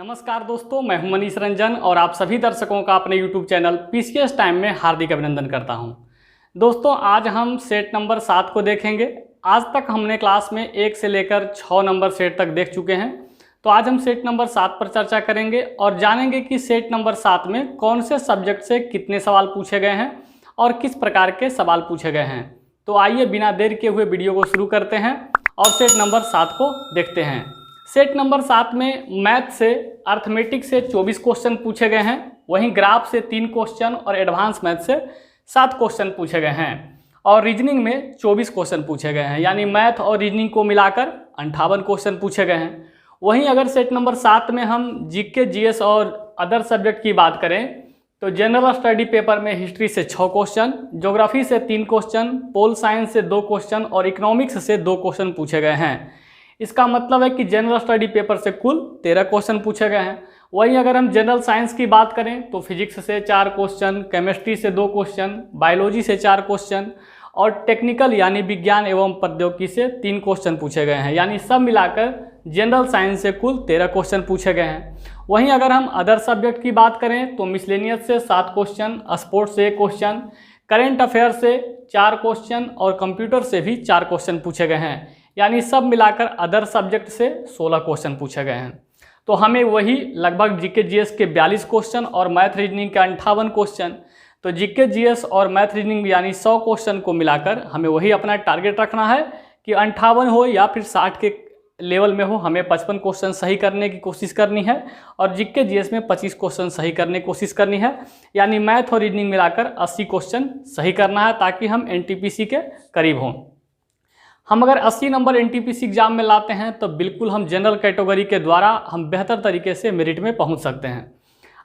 नमस्कार दोस्तों, मैं हूं मनीष रंजन और आप सभी दर्शकों का अपने YouTube चैनल पीसीएस टाइम में हार्दिक अभिनंदन करता हूं। दोस्तों, आज हम सेट नंबर 7 को देखेंगे। आज तक हमने क्लास में 1 से लेकर 6 नंबर सेट तक देख चुके हैं। तो आज हम सेट नंबर 7 पर चर्चा करेंगे और जानेंगे कि सेट नंबर 7 में कौन से सब्जेक्ट से कितने सवाल पूछे गए हैं और किस प्रकार के सवाल पूछे गए हैं। तो आइए बिना देर किए हुए वीडियो को शुरू करते हैं और सेट नंबर 7 को देखते हैं। सेट नंबर 7 में मैथ से, अर्थमेटिक से 24 क्वेश्चन पूछे गए हैं, वहीं ग्राफ से 3 क्वेश्चन और एडवांस मैथ से 7 क्वेश्चन पूछे गए हैं और रीजनिंग में 24 क्वेश्चन पूछे गए हैं, यानी मैथ और रीजनिंग को मिलाकर 58 क्वेश्चन पूछे गए हैं। वहीं अगर सेट नंबर 7 में हम जीके, जीएस और अदर सब्जेक्ट की बात करें तो जनरल स्टडी पेपर में हिस्ट्री से 6 क्वेश्चन, ज्योग्राफी से 3 क्वेश्चन, पोल साइंस से 2 क्वेश्चन और इकोनॉमिक्स से 2 क्वेश्चन पूछे गए हैं। इसका मतलब है कि जनरल स्टडी पेपर से कुल 13 क्वेश्चन पूछे गए हैं। वहीं अगर हम जनरल साइंस की बात करें तो फिजिक्स से 4 क्वेश्चन, केमिस्ट्री से 2 क्वेश्चन, बायोलॉजी से 4 क्वेश्चन और टेक्निकल यानी विज्ञान एवं प्रौद्योगिकी से 3 क्वेश्चन पूछे गए हैं, यानी सब मिलाकर जनरल साइंस से कुल 13 क्वेश्चन पूछे गए हैं। वहीं अगर हम अदर सब्जेक्ट की बात करें तो मिसलेनियस से 7 क्वेश्चन, स्पोर्ट्स से 1 क्वेश्चन, करेंट अफेयर से 4 क्वेश्चन और कंप्यूटर से भी 4 क्वेश्चन पूछे गए हैं, यानी सब मिलाकर अदर सब्जेक्ट से 16 क्वेश्चन पूछे गए हैं। तो हमें वही लगभग जीके जीएस के 42 क्वेश्चन और मैथ रीजनिंग के 58 क्वेश्चन, तो जीके जीएस और मैथ रीजनिंग यानी 100 क्वेश्चन को मिलाकर हमें वही अपना टारगेट रखना है कि 58 हो या फिर 60 के लेवल में हो। हमें 55 क्वेश्चन सही करने की कोशिश करनी है और जीके जीएस में 25 क्वेश्चन सही करने की कोशिश करनी है, यानी मैथ और रीजनिंग मिलाकर 80 क्वेश्चन सही करना है ताकि हम एनटीपीसी के करीब हों। हम अगर 80 नंबर एनटीपीसी एग्जाम में लाते हैं तो बिल्कुल हम जनरल कैटेगरी के द्वारा हम बेहतर तरीके से मेरिट में पहुंच सकते हैं।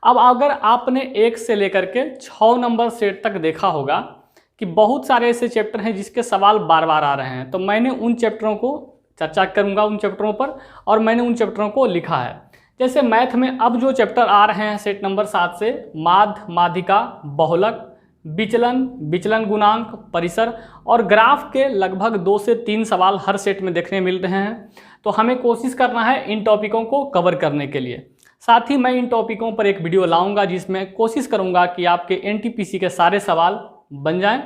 अब अगर आपने 1 से लेकर के 6 नंबर सेट तक देखा होगा कि बहुत सारे ऐसे चैप्टर हैं जिसके सवाल बार बार आ रहे हैं, तो मैंने उन चैप्टरों को चर्चा करूंगा उन चैप्टरों पर और मैंने उन चैप्टरों को लिखा है। जैसे मैथ में अब जो चैप्टर आ रहे हैं सेट नंबर 7 से, माध्य, माध्यिका, बहुलक, विचलन गुणांक, परिसर और ग्राफ के लगभग 2 से 3 सवाल हर सेट में देखने मिल रहे हैं। तो हमें कोशिश करना है इन टॉपिकों को कवर करने के लिए। साथ ही मैं इन टॉपिकों पर एक वीडियो लाऊंगा जिसमें कोशिश करूंगा कि आपके एनटीपीसी के सारे सवाल बन जाएं।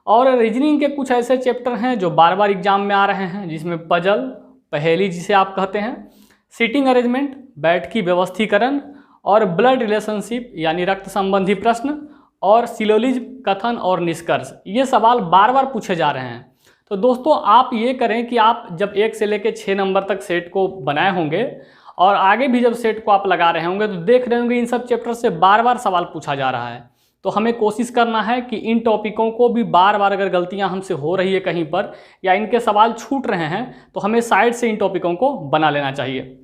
और रीजनिंग के कुछ ऐसे चैप्टर हैं जो बार बार एग्जाम में आ रहे हैं, जिसमें पजल, पहेली जिसे आप कहते हैं, सीटिंग अरेंजमेंट, बैठ की व्यवस्थीकरण और ब्लड रिलेशनशिप यानी रक्त संबंधी प्रश्न और सिलोजिज्म, कथन और निष्कर्ष, ये सवाल बार बार पूछे जा रहे हैं। तो दोस्तों, आप ये करें कि आप जब 1 से लेकर 6 नंबर तक सेट को बनाए होंगे और आगे भी जब सेट को आप लगा रहे होंगे तो देख रहे होंगे इन सब चैप्टर से बार बार सवाल पूछा जा रहा है। तो हमें कोशिश करना है कि इन टॉपिकों को भी बार बार अगर गलतियां हमसे हो रही है कहीं पर या इनके सवाल छूट रहे हैं तो हमें साइड से इन टॉपिकों को बना लेना चाहिए।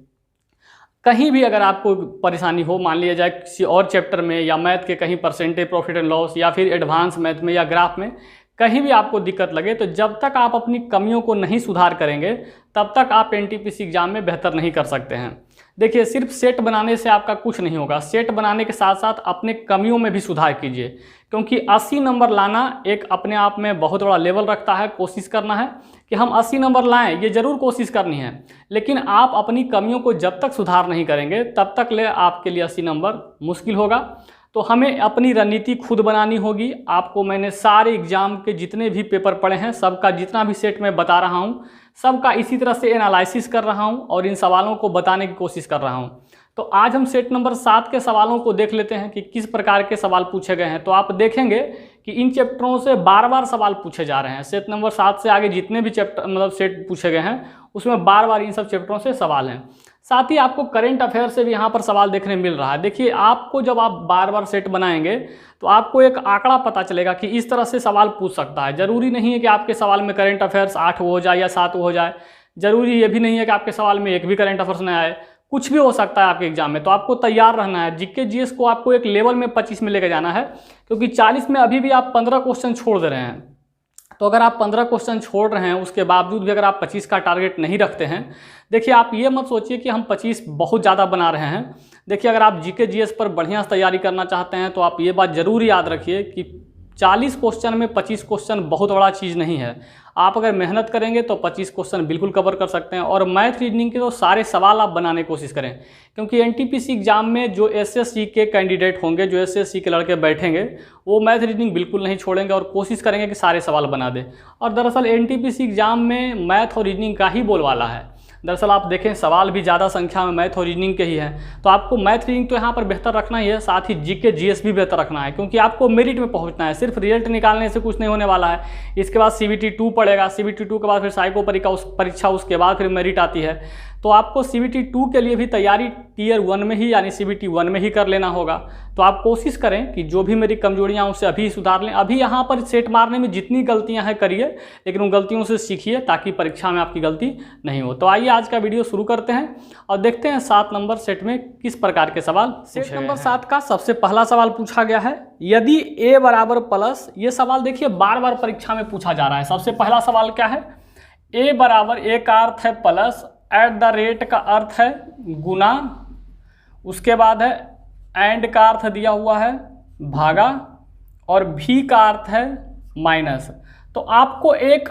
कहीं भी अगर आपको परेशानी हो, मान लिया जाए किसी और चैप्टर में या मैथ के कहीं परसेंटेज, प्रॉफिट एंड लॉस या फिर एडवांस मैथ में या ग्राफ में कहीं भी आपको दिक्कत लगे, तो जब तक आप अपनी कमियों को नहीं सुधार करेंगे तब तक आप एनटीपीसी एग्जाम में बेहतर नहीं कर सकते हैं। देखिए, सिर्फ सेट बनाने से आपका कुछ नहीं होगा। सेट बनाने के साथ साथ अपने कमियों में भी सुधार कीजिए, क्योंकि 80 नंबर लाना एक अपने आप में बहुत बड़ा लेवल रखता है। कोशिश करना है कि हम 80 नंबर लाएं, ये ज़रूर कोशिश करनी है, लेकिन आप अपनी कमियों को जब तक सुधार नहीं करेंगे तब तक ले आपके लिए 80 नंबर मुश्किल होगा। तो हमें अपनी रणनीति खुद बनानी होगी। आपको मैंने सारे एग्जाम के जितने भी पेपर पढ़े हैं, सबका जितना भी सेट मैं बता रहा हूँ, सबका इसी तरह से एनालिसिस कर रहा हूँ और इन सवालों को बताने की कोशिश कर रहा हूँ। तो आज हम सेट नंबर 7 के सवालों को देख लेते हैं कि किस प्रकार के सवाल पूछे गए हैं। तो आप देखेंगे कि इन चैप्टरों से बार बार सवाल पूछे जा रहे हैं। सेट नंबर 7 से आगे जितने भी चैप्टर मतलब सेट पूछे गए हैं उसमें बार बार इन सब चैप्टरों से सवाल हैं। साथ ही आपको करेंट अफेयर से भी यहाँ पर सवाल देखने मिल रहा है। देखिए, आपको जब आप बार बार सेट बनाएंगे तो आपको एक आंकड़ा पता चलेगा कि इस तरह से सवाल पूछ सकता है। ज़रूरी नहीं है कि आपके सवाल में करेंट अफेयर्स 8 हो जाए या 7 हो जाए। ज़रूरी ये भी नहीं है कि आपके सवाल में एक भी करेंट अफेयर्स न आए। कुछ भी हो सकता है आपके एग्जाम में, तो आपको तैयार रहना है। जीके जीएस को आपको एक लेवल में 25 में लेकर जाना है, क्योंकि 40 में अभी भी आप 15 क्वेश्चन छोड़ दे रहे हैं। तो अगर आप 15 क्वेश्चन छोड़ रहे हैं उसके बावजूद भी अगर आप 25 का टारगेट नहीं रखते हैं, देखिए आप ये मत सोचिए कि हम 25 बहुत ज़्यादा बना रहे हैं। देखिए, अगर आप जीके जीएस पर बढ़िया तैयारी करना चाहते हैं तो आप ये बात ज़रूर याद रखिए कि 40 क्वेश्चन में 25 क्वेश्चन बहुत बड़ा चीज़ नहीं है। आप अगर मेहनत करेंगे तो 25 क्वेश्चन बिल्कुल कवर कर सकते हैं। और मैथ रीजनिंग के तो सारे सवाल आप बनाने की कोशिश करें, क्योंकि एनटीपीसी एग्जाम में जो एसएससी के कैंडिडेट होंगे, जो एसएससी के लड़के बैठेंगे, वो मैथ रीजनिंग बिल्कुल नहीं छोड़ेंगे और कोशिश करेंगे कि सारे सवाल बना दें। और दरअसल एनटीपीसी एग्जाम में मैथ और रीजनिंग का ही बोलबाला है। दरअसल आप देखें सवाल भी ज़्यादा संख्या में मैथ और रीजनिंग के ही हैं, तो आपको मैथ रीजनिंग तो यहाँ पर बेहतर रखना ही है, साथ ही जीके जीएस भी बेहतर रखना है, क्योंकि आपको मेरिट में पहुँचना है। सिर्फ रिजल्ट निकालने से कुछ नहीं होने वाला है। इसके बाद CBT 2 पड़ेगा, CBT 2 के बाद फिर साइको परीक्षा, उसके बाद फिर मेरिट आती है। तो आपको CBT 2 के लिए भी तैयारी टियर 1 में ही यानी CBT 1 में ही कर लेना होगा। तो आप कोशिश करें कि जो भी मेरी कमजोरियां उसे अभी सुधार लें। अभी यहाँ पर सेट मारने में जितनी गलतियां हैं करिए, लेकिन उन गलतियों से सीखिए ताकि परीक्षा में आपकी गलती नहीं हो। तो आइए आज का वीडियो शुरू करते हैं और देखते हैं 7 नंबर सेट में किस प्रकार के सवाल। सेट नंबर 7 का सबसे पहला सवाल पूछा गया है, यदि a बराबर प्लस, ये सवाल देखिए बार बार परीक्षा में पूछा जा रहा है। सबसे पहला सवाल क्या है, a बराबर, a का अर्थ है प्लस, एट द रेट का अर्थ है गुना, उसके बाद है एंड का अर्थ दिया हुआ है भागा, और भी का अर्थ है माइनस। तो आपको एक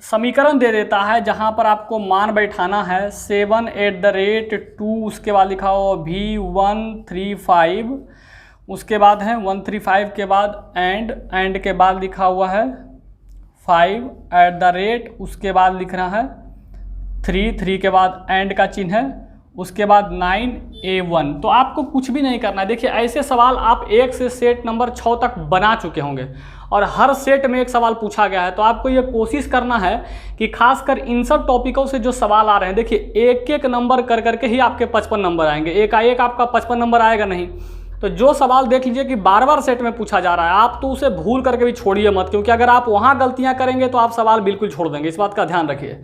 समीकरण दे देता है जहां पर आपको मान बैठाना है 7 एट द रेट 2, उसके बाद लिखा हुआ V135, उसके बाद है 135 के बाद एंड के बाद लिखा हुआ है 5 एट द रेट, उसके बाद लिखना है 3 के बाद एंड का चिन्ह है, उसके बाद 9A1। तो आपको कुछ भी नहीं करना है। देखिए ऐसे सवाल आप 1 से सेट नंबर 6 तक बना चुके होंगे और हर सेट में एक सवाल पूछा गया है। तो आपको ये कोशिश करना है कि खासकर इन सब टॉपिकों से जो सवाल आ रहे हैं, देखिए एक एक नंबर कर करके ही आपके 55 नंबर आएंगे, एकाएक आपका 55 नंबर आएगा नहीं। तो जो सवाल देख लीजिए कि बार बार सेट में पूछा जा रहा है, आप तो उसे भूल करके भी छोड़िए मत, क्योंकि अगर आप वहाँ गलतियाँ करेंगे तो आप सवाल बिल्कुल छोड़ देंगे। इस बात का ध्यान रखिए।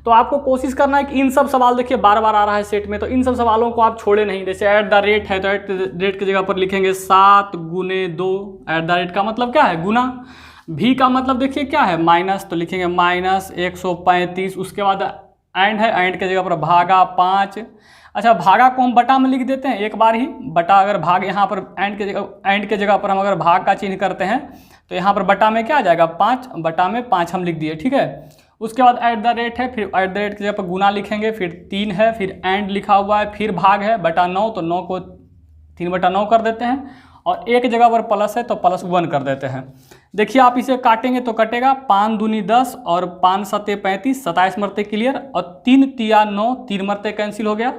तो आपको कोशिश करना है कि इन सब सवाल देखिए बार बार आ रहा है सेट में, तो इन सब सवालों को आप छोड़े नहीं। जैसे एट द रेट है तो एट द रेट की जगह पर लिखेंगे 7 गुने 2, एट द रेट का मतलब क्या है गुना, भी का मतलब देखिए क्या है माइनस, तो लिखेंगे माइनस 135, उसके बाद एंड है, एंड की जगह पर भागा 5। अच्छा, भागा को हम बटा में लिख देते हैं एक बार ही, बटा अगर भाग यहाँ पर एंड के जगह पर हम अगर भाग का चिन्ह करते हैं तो यहाँ पर बटा में क्या आ जाएगा 5, बटा में 5 हम लिख दिए, ठीक है। उसके बाद एट द रेट है, फिर एट द रेट की जगह पर गुना लिखेंगे, फिर 3 है, फिर एंड लिखा हुआ है, फिर भाग है बटा 9, तो 9 को 3/9 कर देते हैं, और एक जगह पर प्लस है तो +1 कर देते हैं। देखिए आप इसे काटेंगे तो कटेगा 5 दूनी 10 और 5 सत्ते 35, 27 मरते क्लियर, और 3 तिया 9, 3 मरते कैंसिल हो गया,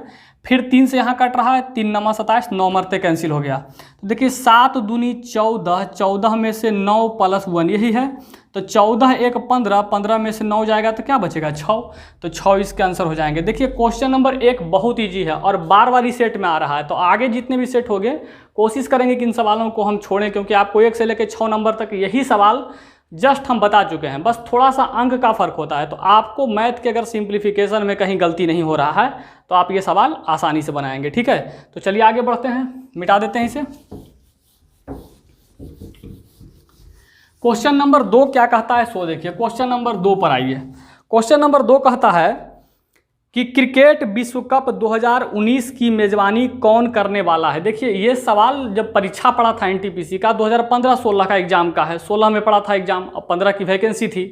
फिर 3 से यहाँ कट रहा है, 3 नमा 27, 9 मरते कैंसिल हो गया। तो देखिए 7 दूनी 14, 14 में से 9 + 1 यही है, तो 14 1 15, 15 में से 9 जाएगा तो क्या बचेगा 6, तो 6 इसके आंसर हो जाएंगे। देखिए क्वेश्चन नंबर 1 बहुत ईजी है और बार बार ही सेट में आ रहा है, तो आगे जितने भी सेट हो गए कोशिश करेंगे कि इन सवालों को हम छोड़ें, क्योंकि आपको 1 से लेकर 6 नंबर तक यही सवाल जस्ट हम बता चुके हैं, बस थोड़ा सा अंक का फर्क होता है। तो आपको मैथ के अगर सिंप्लीफिकेशन में कहीं गलती नहीं हो रहा है तो आप ये सवाल आसानी से बनाएंगे, ठीक है। तो चलिए आगे बढ़ते हैं, मिटा देते हैं इसे। क्वेश्चन नंबर 2 क्या कहता है सो देखिए, क्वेश्चन नंबर 2 पर आइए। क्वेश्चन नंबर 2 कहता है कि क्रिकेट विश्व कप 2019 की मेजबानी कौन करने वाला है। देखिए ये सवाल जब परीक्षा पड़ा था एनटीपीसी का 2015-16 का एग्जाम का है, 16 में पड़ा था एग्जाम और 15 की वैकेंसी थी,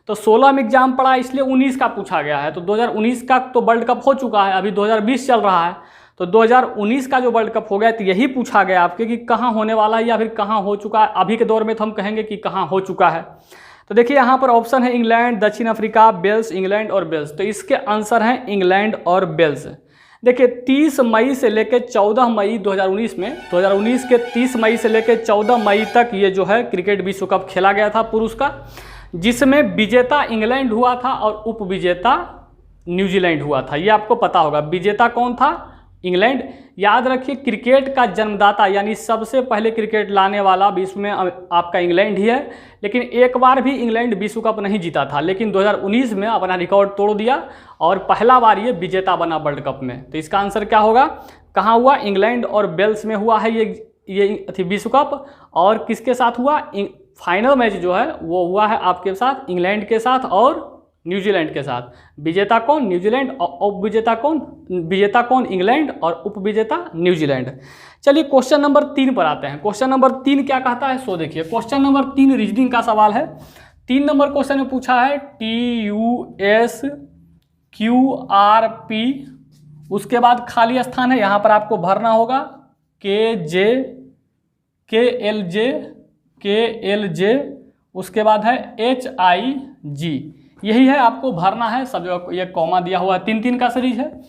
तो 16 में एग्जाम पड़ा इसलिए 19 का पूछा गया है। तो 2019 का तो वर्ल्ड कप हो चुका है, अभी 2020 चल रहा है, तो 2019 का जो वर्ल्ड कप हो गया तो यही पूछा गया आपके कि कहाँ होने वाला है या फिर कहाँ हो चुका है। अभी के दौर में तो हम कहेंगे कि कहाँ हो चुका है। तो देखिए यहाँ पर ऑप्शन है इंग्लैंड, दक्षिण अफ्रीका, वेल्स, इंग्लैंड और वेल्स। तो इसके आंसर हैं इंग्लैंड और वेल्स। देखिए 30 मई से लेकर 14 मई 2019 में, 2019 के 30 मई से लेकर 14 मई तक ये जो है क्रिकेट विश्व कप खेला गया था पुरुष का, जिसमें विजेता इंग्लैंड हुआ था और उप विजेता न्यूजीलैंड हुआ था। ये आपको पता होगा, विजेता कौन था इंग्लैंड। याद रखिए क्रिकेट का जन्मदाता यानी सबसे पहले क्रिकेट लाने वाला विश्व में आपका इंग्लैंड ही है, लेकिन एक बार भी इंग्लैंड विश्व कप नहीं जीता था, लेकिन 2019 में अपना रिकॉर्ड तोड़ दिया और पहला बार ये विजेता बना वर्ल्ड कप में। तो इसका आंसर क्या होगा, कहाँ हुआ, इंग्लैंड और वेल्स में हुआ है ये विश्व कप। और किसके साथ हुआ, फाइनल मैच जो है वो हुआ है आपके साथ इंग्लैंड के साथ और न्यूजीलैंड के साथ। विजेता कौन? न्यूजीलैंड। और उपविजेता कौन? विजेता कौन? इंग्लैंड। और उपविजेता न्यूजीलैंड। चलिए क्वेश्चन नंबर 3 पर आते हैं। क्वेश्चन नंबर 3 क्या कहता है सो देखिए। क्वेश्चन नंबर 3 रीजनिंग का सवाल है। 3 नंबर क्वेश्चन में पूछा है TUSQRP, उसके बाद खाली स्थान है, यहाँ पर आपको भरना होगा KJ, KLJ, उसके बाद है HIG, यही है आपको भरना है। सब जगह ये कॉमा दिया हुआ है, 3-3 का सीरीज है।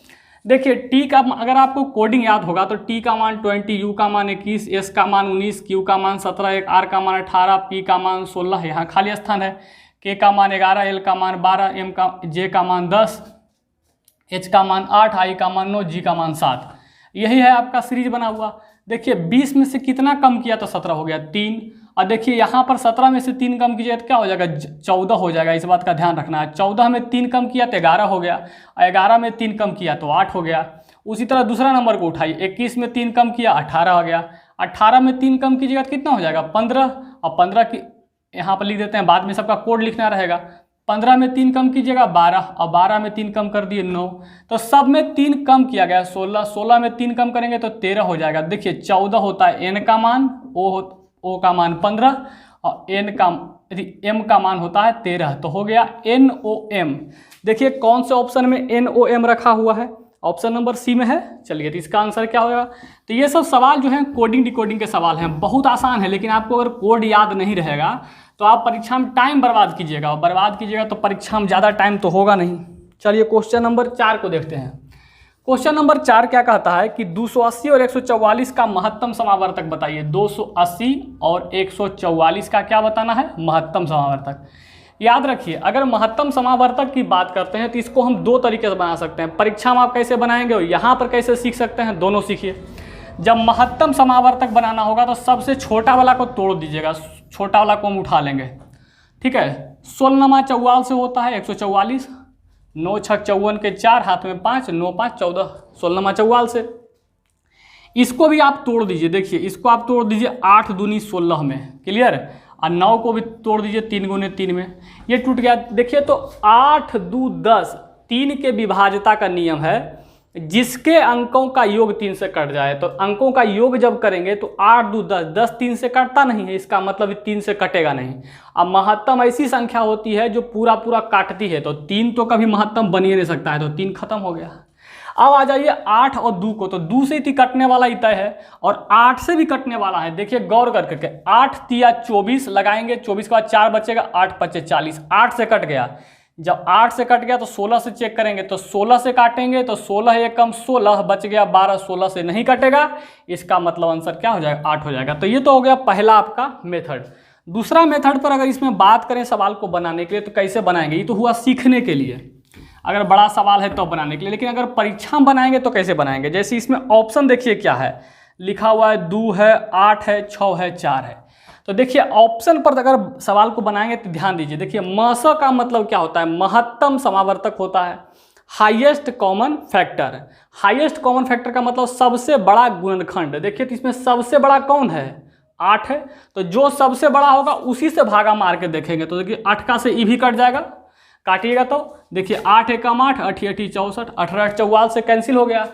देखिए टी का अगर आपको कोडिंग याद होगा तो टी का मान 20, यू का मान 21, एस का मान 19, क्यू का मान 17, आर का मान 18, पी का मान 16, यहाँ खाली स्थान है, के का मान 11, एल का मान 12, एम का जे का मान 10, एच का मान 8, आई का मान 9, जी का मान 7। यही है आपका सीरीज बना हुआ। देखिए 20 में से कितना कम किया तो 17 हो गया, 3। और देखिए यहाँ पर 17 में से 3 कम कीजिए तो क्या हो जाएगा? 14 हो जाएगा। इस बात का ध्यान रखना है। 14 में 3 कम किया तो 11 हो गया, और 11 में 3 कम किया तो 8 हो गया। उसी तरह दूसरा नंबर को उठाइए, 21 में 3 कम किया 18 हो गया, 18 में 3 कम कीजिएगा तो कितना हो जाएगा? 15। और 15 की यहाँ पर लिख देते हैं, बाद में सबका कोड लिखना रहेगा। 15 में 3 कम कीजिएगा 12, और 12 में 3 कम कर दिए 9, तो सब में 3 कम किया गया 16, 16 में 3 कम करेंगे तो 13 हो जाएगा। देखिए 14 होता है एन का मान, ओ का मान 15, और एम का मान होता है 13, तो हो गया NOM। देखिए कौन से ऑप्शन में NOM रखा हुआ है? ऑप्शन नंबर सी में है। चलिए तो इसका आंसर क्या होगा? तो ये सब सवाल जो हैं कोडिंग डिकोडिंग के सवाल हैं, बहुत आसान है, लेकिन आपको अगर कोड याद नहीं रहेगा तो आप परीक्षा में टाइम बर्बाद कीजिएगा, और बर्बाद कीजिएगा तो परीक्षा में ज़्यादा टाइम तो होगा नहीं। चलिए क्वेश्चन नंबर 4 को देखते हैं। क्वेश्चन नंबर 4 क्या कहता है कि 280 और 144 का महत्तम समावर्तक बताइए। 280 और 144 का क्या बताना है? महत्तम समावर्तक। याद रखिए अगर महत्तम समावर्तक की बात करते हैं तो इसको हम 2 तरीके से बना सकते हैं। परीक्षा में आप कैसे बनाएंगे और यहाँ पर कैसे सीख सकते हैं, दोनों सीखिए। जब महत्तम समावर्तक बनाना होगा तो सबसे छोटा वाला को तोड़ दीजिएगा, छोटा वाला को हम उठा लेंगे, ठीक है। 16 चौवाल से होता है 144, 9 छक 54 के 4, हाथ में 5, 9 5 14, 16 चौवाल से। इसको भी आप तोड़ दीजिए, देखिए इसको आप तोड़ दीजिए 8 दूनी 16 में, क्लियर। और 9 को भी तोड़ दीजिए 3 गुने 3 में, ये टूट गया। देखिए तो 8 2 10, 3 के विभाज्यता का नियम है, जिसके अंकों का योग 3 से कट जाए। तो अंकों का योग जब करेंगे तो 8 2 10, 10 3 से कटता नहीं है, इसका मतलब 3 से कटेगा नहीं। अब महत्तम ऐसी संख्या होती है जो पूरा पूरा काटती है, तो 3 तो कभी महत्तम बन ही नहीं सकता है, तो 3 खत्म हो गया। अब आ जाइए 8 और 2 को, तो 2 से ही कटने वाला ही तय है, और 8 से भी कटने वाला है। देखिए गौर करके, 8 तिया 24 लगाएंगे, 24 के बाद 4 बचेगा, 8 5 40, 8 से कट गया। जब 8 से कट गया तो 16 से चेक करेंगे, तो 16 से काटेंगे तो 16 एक कम 16 बच गया 12, 16 से नहीं कटेगा, इसका मतलब आंसर क्या हो जाएगा? 8 हो जाएगा। तो ये तो हो गया पहला आपका मेथड। दूसरा मेथड पर अगर इसमें बात करें सवाल को बनाने के लिए, तो कैसे बनाएंगे? ये तो हुआ सीखने के लिए, अगर बड़ा सवाल है तो बनाने के लिए, लेकिन अगर परीक्षा में बनाएंगे तो कैसे बनाएंगे? जैसे इसमें ऑप्शन देखिए क्या है लिखा हुआ है, 2 है, 8 है, 6 है, 4 है। तो देखिए ऑप्शन पर अगर सवाल को बनाएंगे तो ध्यान दीजिए, देखिए मस का मतलब क्या होता है? महत्तम समावर्तक होता है, highest common factor. Highest common factor का मतलब सबसे बड़ा गुणनखंड। देखिए तो इसमें सबसे बड़ा कौन है? 8 है, तो जो सबसे बड़ा होगा उसी से भागा मार के देखेंगे। तो देखिए 8 का से ई भी कट जाएगा, काटिएगा तो देखिए 8 एकम 8, 8 8 64, 18 44 से कैंसिल हो गया।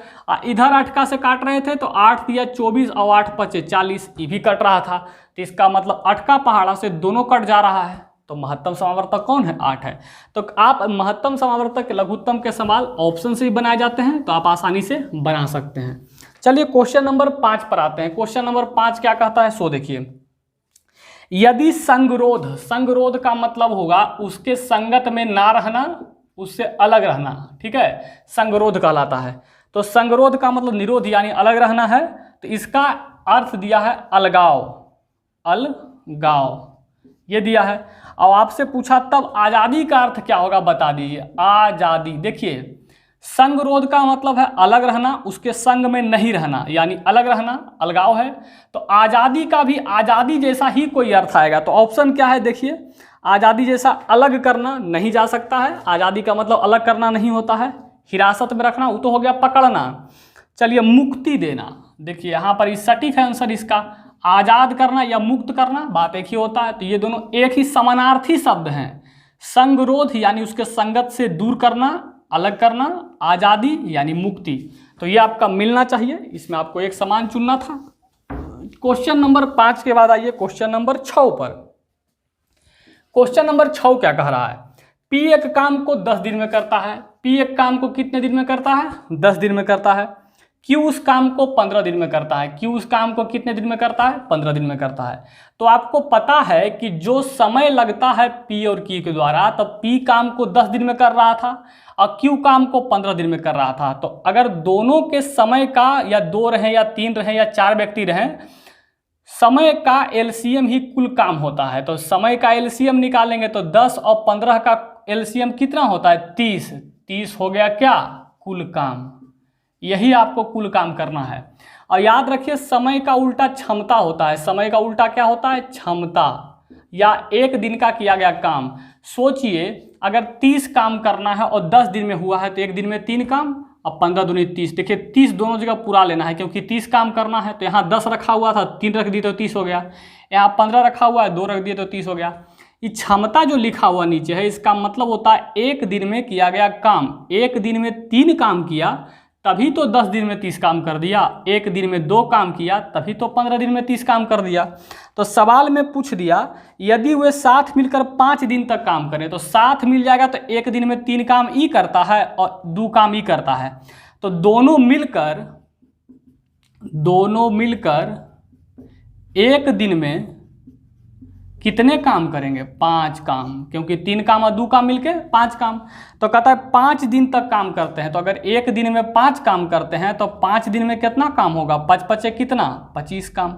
इधर 8 का से काट रहे थे तो 8 दिया 24 और 8 5 40, ये भी कट रहा था, तो इसका मतलब 8 का पहाड़ा से दोनों कट जा रहा है, तो महत्तम समावर्तक कौन है? 8 है। तो आप महत्तम समावर्तक लघुत्तम के सवाल ऑप्शन से ही बनाए जाते हैं, तो आप आसानी से बना सकते हैं। चलिए क्वेश्चन नंबर 5 पर आते हैं। क्वेश्चन नंबर 5 क्या कहता है सो देखिए। यदि संगरोध, संगरोध का मतलब होगा उसके संगत में ना रहना, उससे अलग रहना, ठीक है, संगरोध कहलाता है। तो संगरोध का मतलब निरोध यानी अलग रहना है, तो इसका अर्थ दिया है अलगाव, अलगाव ये दिया है। और आपसे पूछा तब आज़ादी का अर्थ क्या होगा बता दीजिए। आज़ादी, देखिए संगरोध का मतलब है अलग रहना, उसके संग में नहीं रहना, यानी अलग रहना, अलगाव है। तो आज़ादी का भी आज़ादी जैसा ही कोई अर्थ आएगा। तो ऑप्शन क्या है देखिए, आज़ादी जैसा अलग करना नहीं जा सकता है, आज़ादी का मतलब अलग करना नहीं होता है। हिरासत में रखना वो तो हो गया पकड़ना। चलिए मुक्ति देना, देखिए यहाँ पर इस सटीक है आंसर इसका, आज़ाद करना या मुक्त करना बात एक ही होता है। तो ये दोनों एक ही समानार्थी शब्द हैं, संगरोध यानी उसके संगत से दूर करना, अलग करना, आज़ादी यानी मुक्ति। तो ये आपका मिलना चाहिए, इसमें आपको एक समान चुनना था। क्वेश्चन नंबर 5 के बाद आइए क्वेश्चन नंबर 6 पर। क्वेश्चन नंबर 6 क्या कह रहा है? P एक काम को 10 दिन में करता है। P एक काम को कितने दिन में करता है? 10 दिन में करता है। Q उस काम को 15 दिन में करता है। Q उस काम को कितने दिन में करता है? 15 दिन में करता है। तो आपको पता है कि जो समय लगता है P और Q के द्वारा, तो P काम को 10 दिन में कर रहा था और Q काम को 15 दिन में कर रहा था। तो अगर दोनों के समय का या 2 रहें या 3 रहें या 4 व्यक्ति रहें, समय का एलसीएम ही कुल काम होता है। तो समय का एलसीएम निकालेंगे तो 10 और 15 का एलसीएम कितना होता है? 30। 30 हो गया क्या? कुल काम। यही आपको कुल काम करना है। और याद रखिए समय का उल्टा क्षमता होता है। समय का उल्टा क्या होता है? क्षमता, या एक दिन का किया गया काम। सोचिए अगर 30 काम करना है और 10 दिन में हुआ है तो एक दिन में 3 काम और 15 दूनी 30। देखिए 30 दोनों जगह पूरा लेना है, क्योंकि 30 काम करना है। तो यहाँ 10 रखा हुआ था, 3 रख दिए तो 30 हो गया। यहाँ 15 रखा हुआ है, 2 रख दिए तो 30 हो गया। ये क्षमता जो लिखा हुआ नीचे है, इसका मतलब होता है एक दिन में किया गया काम। एक दिन में 3 काम किया तभी तो 10 दिन में 30 काम कर दिया। एक दिन में 2 काम किया तभी तो 15 दिन में 30 काम कर दिया। तो सवाल में पूछ दिया यदि वे साथ मिलकर 5 दिन तक काम करें, तो साथ मिल जाएगा तो एक दिन में 3 काम ई करता है और 2 काम ई करता है। तो दोनों मिलकर एक दिन में कितने काम करेंगे? 5 काम, क्योंकि 3 काम और 2 काम मिलके 5 काम। तो कहता है 5 दिन तक काम करते हैं। तो अगर एक दिन में 5 काम करते हैं तो 5 दिन में कितना काम होगा? 5 पचे कितना? 25 काम।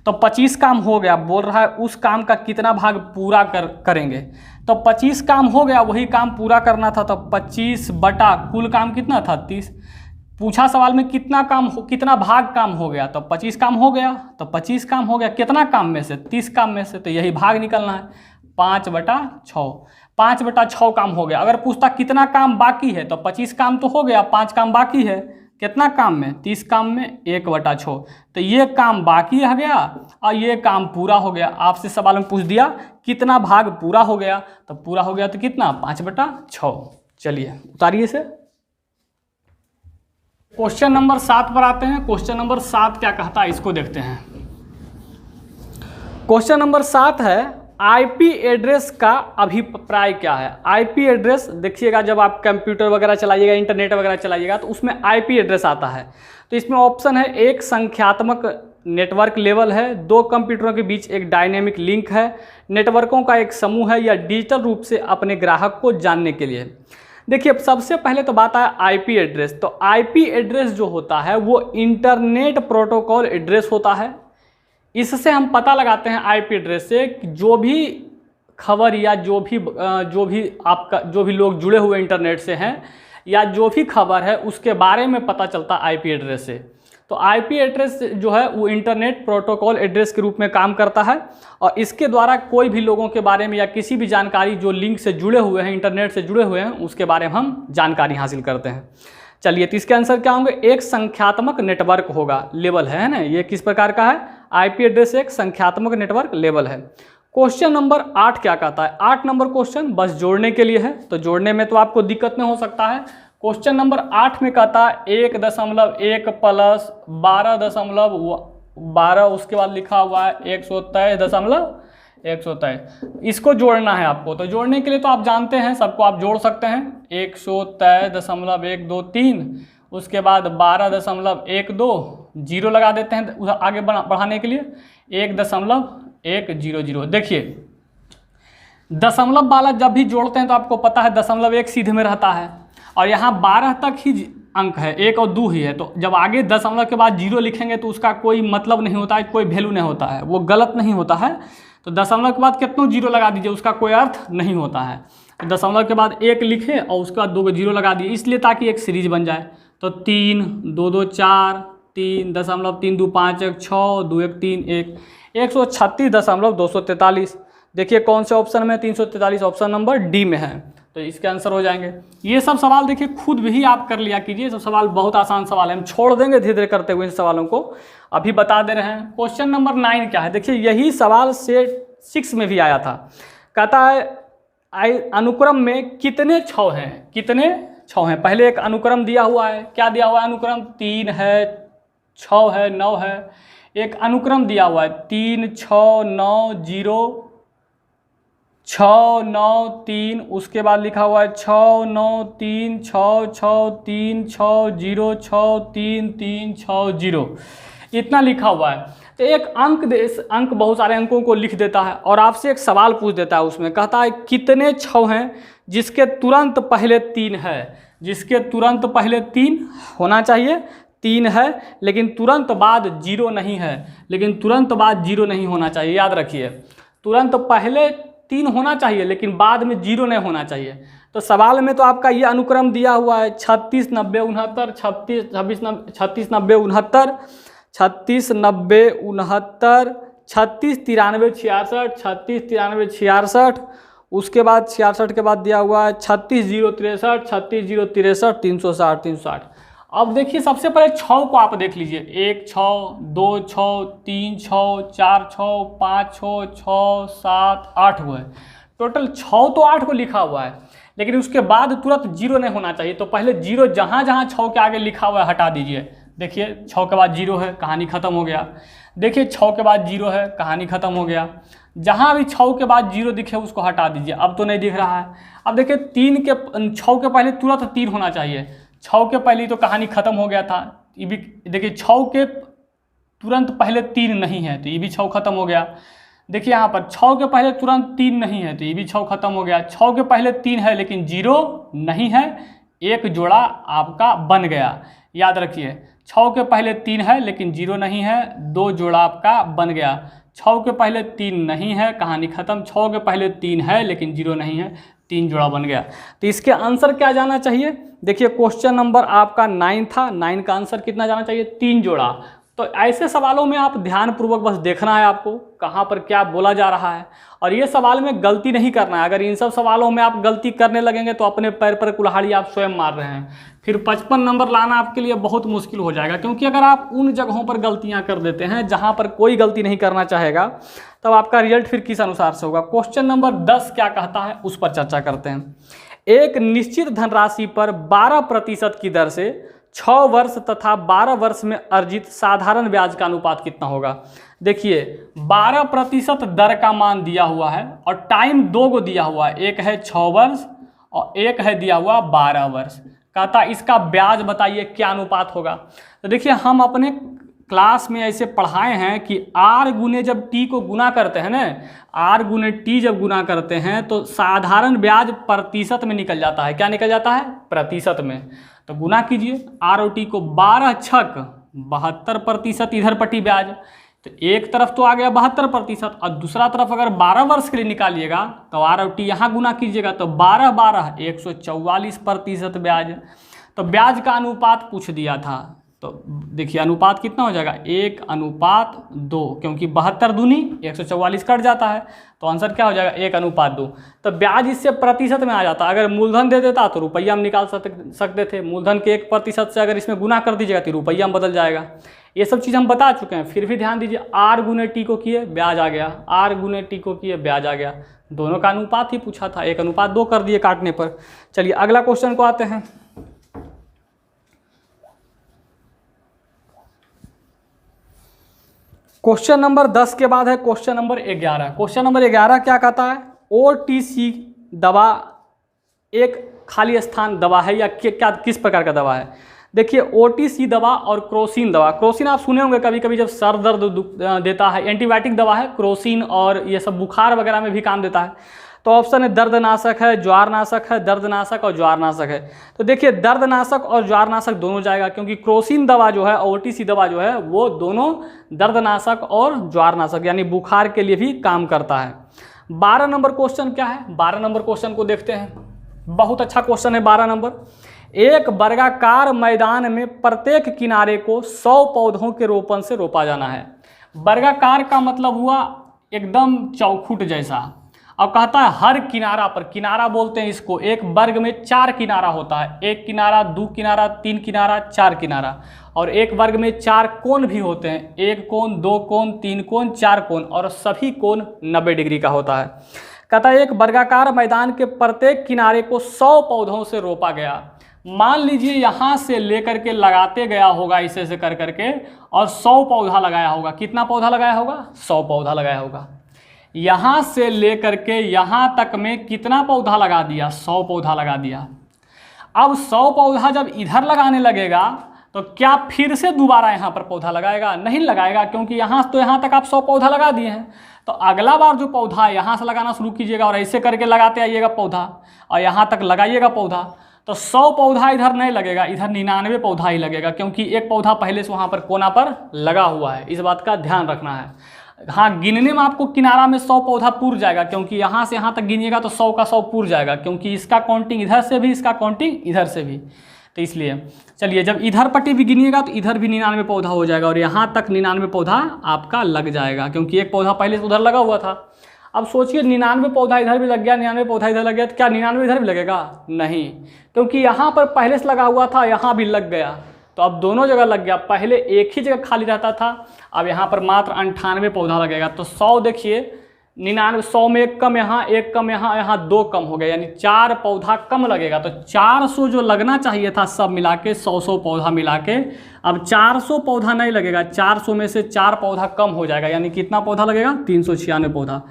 तो 25 काम हो गया। बोल रहा है उस काम का कितना भाग पूरा करेंगे। तो 25 काम हो गया, वही काम पूरा करना था। तो 25 बटा कुल काम कितना था? 30। पूछा सवाल में कितना भाग काम हो गया? तो 25 काम हो गया। तो 25 काम हो गया कितना काम में से? 30 काम में से। तो यही भाग निकलना है, 5/6। 5/6 काम हो गया। अगर पूछता कितना काम बाकी है, तो 25 काम तो हो गया, 5 काम बाकी है। कितना काम में? 30 काम में 1/6। तो ये काम बाकी रह गया और ये काम पूरा हो गया। आपसे सवाल में पूछ दिया कितना भाग पूरा हो गया, तो पूरा हो गया तो कितना? 5/6। चलिए उतारिए से। क्वेश्चन नंबर 7 पर आते हैं। क्वेश्चन नंबर 7 क्या कहता है, इसको देखते हैं। क्वेश्चन नंबर 7 है आईपी एड्रेस का अभिप्राय क्या है? आईपी एड्रेस देखिएगा, जब आप कंप्यूटर वगैरह चलाइएगा, इंटरनेट वगैरह चलाइएगा, तो उसमें आईपी एड्रेस आता है। तो इसमें ऑप्शन है, एक संख्यात्मक नेटवर्क लेवल है, 2 कंप्यूटरों के बीच एक डायनेमिक लिंक है, नेटवर्कों का एक समूह है, या डिजिटल रूप से अपने ग्राहक को जानने के लिए। देखिए अब सबसे पहले तो बात है आईपी एड्रेस। तो आईपी एड्रेस जो होता है वो इंटरनेट प्रोटोकॉल एड्रेस होता है। इससे हम पता लगाते हैं आईपी एड्रेस से कि जो भी खबर या जो भी लोग जुड़े हुए इंटरनेट से हैं या जो भी खबर है उसके बारे में पता चलता है आईपी एड्रेस से। तो आईपी एड्रेस जो है वो इंटरनेट प्रोटोकॉल एड्रेस के रूप में काम करता है और इसके द्वारा कोई भी लोगों के बारे में या किसी भी जानकारी जो लिंक से जुड़े हुए हैं, इंटरनेट से जुड़े हुए हैं, उसके बारे में हम जानकारी हासिल करते हैं। चलिए तो इसके आंसर क्या होंगे? एक संख्यात्मक नेटवर्क होगा, लेवल है ना। ये किस प्रकार का है? आईपी एड्रेस एक संख्यात्मक नेटवर्क लेवल है। क्वेश्चन नंबर 8 क्या कहता है? 8 नंबर क्वेश्चन बस जोड़ने के लिए है, तो जोड़ने में तो आपको दिक्कत नहीं हो सकता है। क्वेश्चन नंबर 8 में कहता है 1.1 प्लस 12.12, उसके बाद लिखा हुआ है 123.123। इसको जोड़ना है आपको। तो जोड़ने के लिए तो आप जानते हैं, सबको आप जोड़ सकते हैं। 123.123, उसके बाद 12.12, 0 लगा देते हैं आगे बढ़ाने के लिए, 1.100। देखिए दशमलव वाला जब भी जोड़ते हैं तो आपको पता है 0.1 सीधे में रहता है और यहाँ 12 तक ही अंक है, 1 और 2 ही है। तो जब आगे दशमलव के बाद 0 लिखेंगे तो उसका कोई मतलब नहीं होता है, कोई वैल्यू नहीं होता है, वो गलत नहीं होता है। तो दशमलव के बाद कितनों 0 लगा दीजिए, उसका कोई अर्थ नहीं होता है। तो दशमलव के बाद 1 लिखे और उसके बाद 2 0 लगा दिए, इसलिए ताकि एक सीरीज बन जाए। तो 3 2 2 4 3 दशमलव 3 2 5 1 6 2 1 3 1 136.243। देखिए कौन से ऑप्शन में? 343 ऑप्शन नंबर डी में है। तो इसके आंसर हो जाएंगे। ये सब सवाल देखिए खुद भी आप कर लिया कीजिए, सब सवाल बहुत आसान सवाल है, हम छोड़ देंगे धीरे धीरे करते हुए इन सवालों को, अभी बता दे रहे हैं। क्वेश्चन नंबर 9 क्या है? देखिए यही सवाल सेट 6 में भी आया था। कहता है अनुक्रम में कितने छौ हैं, कितने छौ हैं। पहले एक अनुक्रम दिया हुआ है, क्या दिया हुआ है अनुक्रम, 3 है, 6 है, 9 है। एक अनुक्रम दिया हुआ है 3 6 9 0 6 9 3, उसके बाद लिखा हुआ है 6 9 3 6 6 3 6 0 6 3 3 6 0, इतना लिखा हुआ है। तो एक अंक बहुत सारे अंकों को लिख देता है और आपसे एक सवाल पूछ देता है, उसमें कहता है कितने छौ हैं जिसके तुरंत पहले 3 है, जिसके तुरंत पहले 3 होना चाहिए, 3 है लेकिन तुरंत बाद 0 नहीं है, लेकिन तुरंत बाद 0 नहीं होना चाहिए, याद रखिए। तुरंत पहले 3 होना चाहिए लेकिन बाद में 0 नहीं होना चाहिए। तो सवाल में तो आपका ये अनुक्रम दिया हुआ है 36 90 69 36 36 90 69 36 90 69 36 93 66 36 93 66, उसके बाद 66 के बाद दिया हुआ है 36 0 63 36 0 63 360 360। अब देखिए सबसे पहले छौ को आप देख लीजिए, 1 6 2 6 3 6 4 6 5 6 6 7 8 हुआ है, टोटल छौ तो 8 को लिखा हुआ है, लेकिन उसके बाद तुरंत 0 नहीं होना चाहिए। तो पहले 0 जहाँ जहाँ छौ के आगे लिखा हुआ है हटा दीजिए। देखिए छौ के बाद 0 है, कहानी खत्म हो गया। देखिए छौ के बाद 0 है, कहानी खत्म हो गया। जहाँ भी छौ के बाद 0 दिखे उसको हटा दीजिए, अब तो नहीं दिख रहा है। अब देखिए छौ के पहले तुरंत 3 होना चाहिए, छौ के पहले तो कहानी खत्म हो गया था। ये भी देखिए छौ के तुरंत पहले 3 नहीं है तो ये भी छौ खत्म हो गया। देखिए यहाँ पर छौ के पहले तुरंत 3 नहीं है तो ये भी छौ खत्म हो गया। छौ के पहले 3 है लेकिन 0 नहीं है, एक जोड़ा आपका बन गया, याद रखिए। छौ के पहले 3 है लेकिन 0 नहीं है, 2 जोड़ा आपका बन गया। छौ के पहले 3 नहीं है, कहानी खत्म। छौ के पहले 3 है लेकिन 0 नहीं है, 3 जोड़ा बन गया। तो इसके आंसर क्या जाना चाहिए, देखिए क्वेश्चन नंबर आपका 9 था, 9 का आंसर कितना जाना चाहिए, 3 जोड़ा। तो ऐसे सवालों में आप ध्यानपूर्वक बस देखना है आपको कहाँ पर क्या बोला जा रहा है, और ये सवाल में गलती नहीं करना है। अगर इन सब सवालों में आप गलती करने लगेंगे तो अपने पैर पर कुल्हाड़ी आप स्वयं मार रहे हैं, फिर 55 नंबर लाना आपके लिए बहुत मुश्किल हो जाएगा। क्योंकि अगर आप उन जगहों पर गलतियां कर देते हैं जहां पर कोई गलती नहीं करना चाहेगा, तब आपका रिजल्ट फिर किस अनुसार से होगा। क्वेश्चन नंबर 10 क्या कहता है उस पर चर्चा करते हैं। एक निश्चित धनराशि पर 12% की दर से 6 वर्ष तथा 12 वर्ष में अर्जित साधारण ब्याज का अनुपात कितना होगा। देखिए 12% दर का मान दिया हुआ है और टाइम 2 को दिया हुआ है, एक है 6 वर्ष और एक है दिया हुआ 12 वर्ष। कहता इसका ब्याज बताइए क्या अनुपात होगा। तो देखिए हम अपने क्लास में ऐसे पढ़ाए हैं कि R गुने जब T को गुना करते हैं ना, R गुने T जब गुना करते हैं तो साधारण ब्याज प्रतिशत में निकल जाता है। क्या निकल जाता है, प्रतिशत में। तो गुना कीजिए R और T को, 12 छक 72% इधर पट्टी ब्याज, तो एक तरफ तो आ गया 72% और दूसरा तरफ अगर 12 वर्ष के लिए निकालिएगा तो R और T यहाँ गुना कीजिएगा तो 12 12 144% ब्याज। तो ब्याज का अनुपात पूछ दिया था, तो देखिए अनुपात कितना हो जाएगा, 1:2, क्योंकि 72 दूनी 144 कट जाता है, तो आंसर क्या हो जाएगा 1:2। तो ब्याज इससे प्रतिशत में आ जाता। अगर मूलधन दे देता तो रुपया में निकाल सकते थे, मूलधन के 1% से अगर इसमें गुना कर दीजिएगा तो रुपया में बदल जाएगा। ये सब चीज़ हम बता चुके हैं, फिर भी ध्यान दीजिए। R गुने T को किए ब्याज आ गया, R गुने T को किए ब्याज आ गया, दोनों का अनुपात ही पूछा था, 1:2 कर दिए काटने पर। चलिए अगला क्वेश्चन को आते हैं। क्वेश्चन नंबर 10 के बाद है क्वेश्चन नंबर 11। क्वेश्चन नंबर 11 क्या कहता है, OTC दवा एक खाली स्थान दवा है या क्या किस प्रकार का दवा है। देखिए OTC दवा और क्रोसिन दवा, क्रोसिन आप सुने होंगे कभी कभी जब सर दर्द देता है, एंटीबायोटिक दवा है क्रोसिन, और ये सब बुखार वगैरह में भी काम देता है। तो ऑप्शन है दर्दनाशक है, ज्वारनाशक है, दर्दनाशक और ज्वारनाशक है। तो देखिए दर्दनाशक और ज्वारनाशक दोनों जाएगा, क्योंकि क्रोसिन दवा जो है OTC दवा जो है वो दोनों दर्दनाशक और ज्वारनाशक यानी बुखार के लिए भी काम करता है। 12 नंबर क्वेश्चन क्या है, 12 नंबर क्वेश्चन को देखते हैं। बहुत अच्छा क्वेश्चन है 12 नंबर। एक वर्गाकार मैदान में प्रत्येक किनारे को 100 पौधों के रोपण से रोपा जाना है। वर्गाकार का मतलब हुआ एकदम चौखुट जैसा। अब कहता है हर किनारा पर, किनारा बोलते हैं इसको, एक वर्ग में 4 किनारा होता है, 1 किनारा 2 किनारा 3 किनारा 4 किनारा, और एक वर्ग में 4 कोण भी होते हैं, 1 कोण 2 कोण 3 कोण 4 कोण, और सभी कोण 90 डिग्री का होता है। कहता है एक वर्गाकार मैदान के प्रत्येक किनारे को 100 पौधों से रोपा गया। मान लीजिए यहाँ से लेकर के लगाते गया होगा ऐसे कर करके और 100 पौधा लगाया होगा। कितना पौधा लगाया होगा? 100 पौधा लगाया होगा। यहाँ से लेकर के यहाँ तक में कितना पौधा लगा दिया? 100 पौधा लगा दिया। अब 100 पौधा जब इधर लगाने लगेगा तो क्या फिर से दोबारा यहाँ पर पौधा लगाएगा? नहीं लगाएगा, क्योंकि यहाँ तो यहाँ तक आप 100 पौधा लगा दिए हैं। तो अगला बार जो पौधा है यहाँ से लगाना शुरू कीजिएगा और ऐसे करके लगाते आइएगा पौधा और यहाँ तक लगाइएगा पौधा। तो 100 पौधा इधर नहीं लगेगा, इधर 99 पौधा ही लगेगा, क्योंकि एक पौधा पहले से वहाँ पर कोना पर लगा हुआ है। इस बात का ध्यान रखना है। हाँ, गिनने में आपको किनारा में 100 पौधा पूर जाएगा, क्योंकि यहाँ से यहाँ तक गिनिएगा तो 100 का 100 पूर जाएगा, क्योंकि इसका काउंटिंग इधर से भी, इसका काउंटिंग इधर से भी। तो इसलिए चलिए, जब इधर पट्टी भी गिनिएगा तो इधर भी 99 पौधा हो जाएगा और यहाँ तक 99 पौधा आपका लग जाएगा, क्योंकि एक पौधा पहले से उधर लगा हुआ था। अब सोचिए 99 पौधा इधर भी लग गया, 99 पौधा इधर लग गया, तो क्या 99 इधर भी लगेगा? नहीं, क्योंकि यहाँ पर पहले से लगा हुआ था, यहाँ भी लग गया, तो अब दोनों जगह लग गया। पहले एक ही जगह खाली रहता था, अब यहाँ पर मात्र 98 पौधा लगेगा। तो 100 देखिए 99, 100 में एक कम यहाँ, एक कम यहाँ, यहाँ 2 कम हो गया, यानी 4 पौधा कम लगेगा। तो 400 जो लगना चाहिए था सब मिला के, 100 पौधा मिला के, अब 400 पौधा नहीं लगेगा, 400 में से 4 पौधा कम हो जाएगा, यानी कितना पौधा लगेगा? 396 पौधा।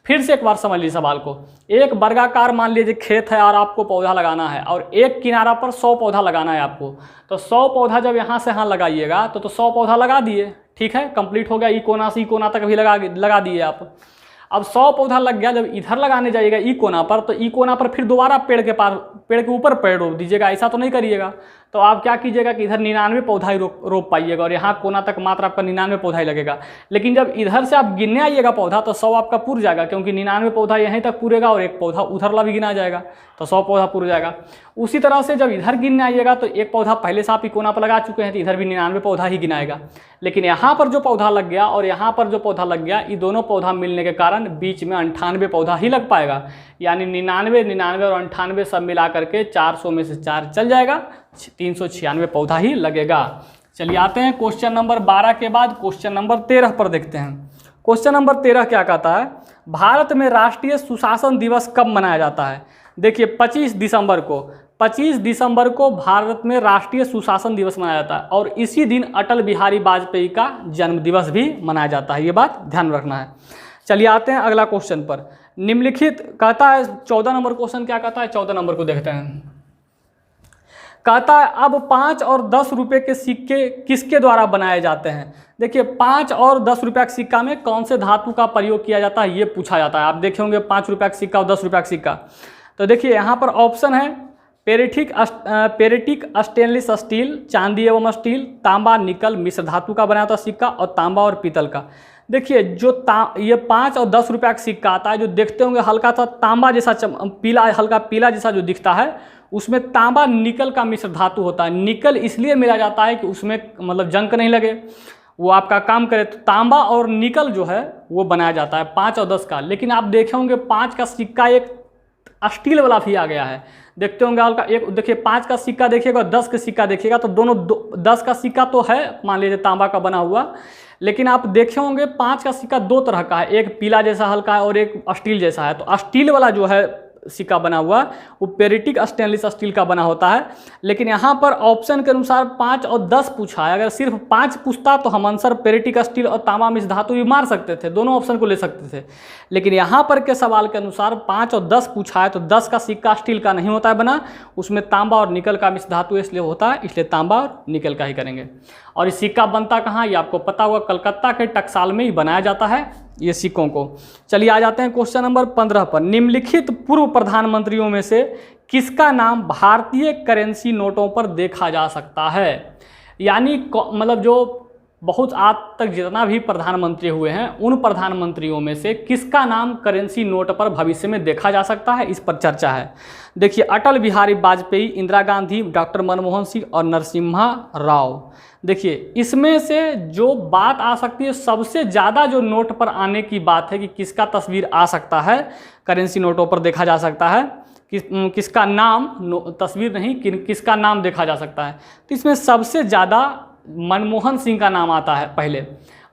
फिर से एक बार समझ लीजिए सवाल को। एक वर्गाकार मान लीजिए खेत है और आपको पौधा लगाना है और एक किनारा पर 100 पौधा लगाना है आपको। तो 100 पौधा जब यहाँ से यहाँ लगाइएगा तो 100 पौधा लगा दिए, ठीक है, कंप्लीट हो गया। ई कोना से ई कोना तक भी लगा दिए आप। अब 100 पौधा लग गया, जब इधर लगाने जाइएगा ई कोना पर, तो ई कोना पर फिर दोबारा पेड़ के ऊपर पेड़ रोप दीजिएगा। ऐसा तो नहीं करिएगा। तो आप क्या कीजिएगा कि इधर 99 पौधा ही रोप पाइएगा और यहाँ कोना तक मात्र आपका 99 पौधा ही लगेगा। लेकिन जब इधर से आप गिनने आइएगा पौधा तो 100 आपका पूर जाएगा, क्योंकि 99 पौधा यहीं तक पूरेगा और एक पौधा उधरला भी गिना जाएगा, तो 100 पौधा पूर जाएगा। उसी तरह से जब इधर गिनने आइएगा तो एक पौधा पहले से आप ई कोना पर लगा चुके हैं, तो इधर भी 99 पौधा ही गिनाएगा। लेकिन यहाँ पर जो पौधा लग गया और यहाँ पर जो पौधा लग गया, ये दोनों पौधा मिलने के कारण बीच में 98 पौधा ही लग पाएगा, यानी 99, 99 और 98 सब मिला करके 400 में से 4 चल जाएगा, 396 पौधा ही लगेगा। चलिए आते हैं क्वेश्चन नंबर 12 के बाद क्वेश्चन नंबर 13 पर देखते हैं। क्वेश्चन नंबर 13 क्या कहता है? भारत में राष्ट्रीय सुशासन दिवस कब मनाया जाता है? देखिए 25 दिसंबर को भारत में राष्ट्रीय सुशासन दिवस मनाया जाता है और इसी दिन अटल बिहारी वाजपेयी का जन्म दिवस भी मनाया जाता है। ये बात ध्यान रखना है। चलिए आते हैं अगला क्वेश्चन पर। निम्नलिखित कहता है 14 नंबर क्वेश्चन क्या कहता है? 14 नंबर को देखते हैं। कहता है अब 5 और 10 रुपये के सिक्के किसके द्वारा बनाए जाते हैं? देखिए 5 और 10 रुपये का सिक्का में कौन से धातु का प्रयोग किया जाता है, ये पूछा जाता है। आप देखे होंगे 5 रुपये का सिक्का और 10 रुपये का सिक्का। तो देखिए यहाँ पर ऑप्शन है पेरिटिक स्टेनलेस स्टील, चांदी एवं स्टील, तांबा निकल मिश्र धातु का बना होता सिक्का और तांबा और पीतल का। देखिए जो ये 5 और 10 रुपये का सिक्का आता है, जो देखते होंगे हल्का सा तांबा जैसा पीला, हल्का पीला जैसा जो दिखता है, उसमें तांबा निकल का मिश्र धातु होता है। निकल इसलिए मिला जाता है कि उसमें मतलब जंग नहीं लगे, वो आपका काम करे। तो तांबा और निकल जो है वो बनाया जाता है 5 और 10 का। लेकिन आप देखे होंगे 5 का सिक्का एक स्टील वाला भी आ गया है, देखते होंगे हल्का। एक देखिए 5 का सिक्का देखिएगा, 10 का सिक्का देखिएगा, तो दोनों 10 का सिक्का तो है मान लीजिए तांबा का बना हुआ, लेकिन आप देखे होंगे 5 का सिक्का 2 तरह का है, एक पीला जैसा हल्का है और एक स्टील जैसा है। तो स्टील वाला जो है सिक्का बना हुआ वो पेरिटिक स्टेनलेस स्टील का बना होता है। लेकिन यहाँ पर ऑप्शन के अनुसार 5 और 10 पूछा है। अगर सिर्फ 5 पूछता तो हम आंसर पेरिटिक स्टील और तांबा मिश्र धातु भी मार सकते थे, दोनों ऑप्शन को ले सकते थे। लेकिन यहाँ पर के सवाल के अनुसार 5 और 10 पूछा है, तो 10 का सिक्का स्टील का नहीं होता है बना, उसमें तांबा और निकल का मिश्र धातु इसलिए होता है, इसलिए तांबा और निकल का ही करेंगे। और ये सिक्का बनता कहाँ, ये आपको पता होगा, कलकत्ता के टकसाल में ही बनाया जाता है ये सिक्कों को। चलिए आ जाते हैं क्वेश्चन नंबर 15 पर। निम्नलिखित पूर्व प्रधानमंत्रियों में से किसका नाम भारतीय करेंसी नोटों पर देखा जा सकता है? यानी मतलब जो बहुत आज तक जितना भी प्रधानमंत्री हुए हैं उन प्रधानमंत्रियों में से किसका नाम करेंसी नोट पर भविष्य में देखा जा सकता है, इस पर चर्चा है। देखिए अटल बिहारी वाजपेयी, इंदिरा गांधी, डॉक्टर मनमोहन सिंह और नरसिम्हा राव। देखिए इसमें से जो बात आ सकती है, सबसे ज़्यादा जो नोट पर आने की बात है कि किसका तस्वीर आ सकता है करेंसी नोटों पर देखा जा सकता है, किसका नाम, तस्वीर नहीं किसका नाम देखा जा सकता है। तो इसमें सबसे ज़्यादा मनमोहन सिंह का नाम आता है। पहले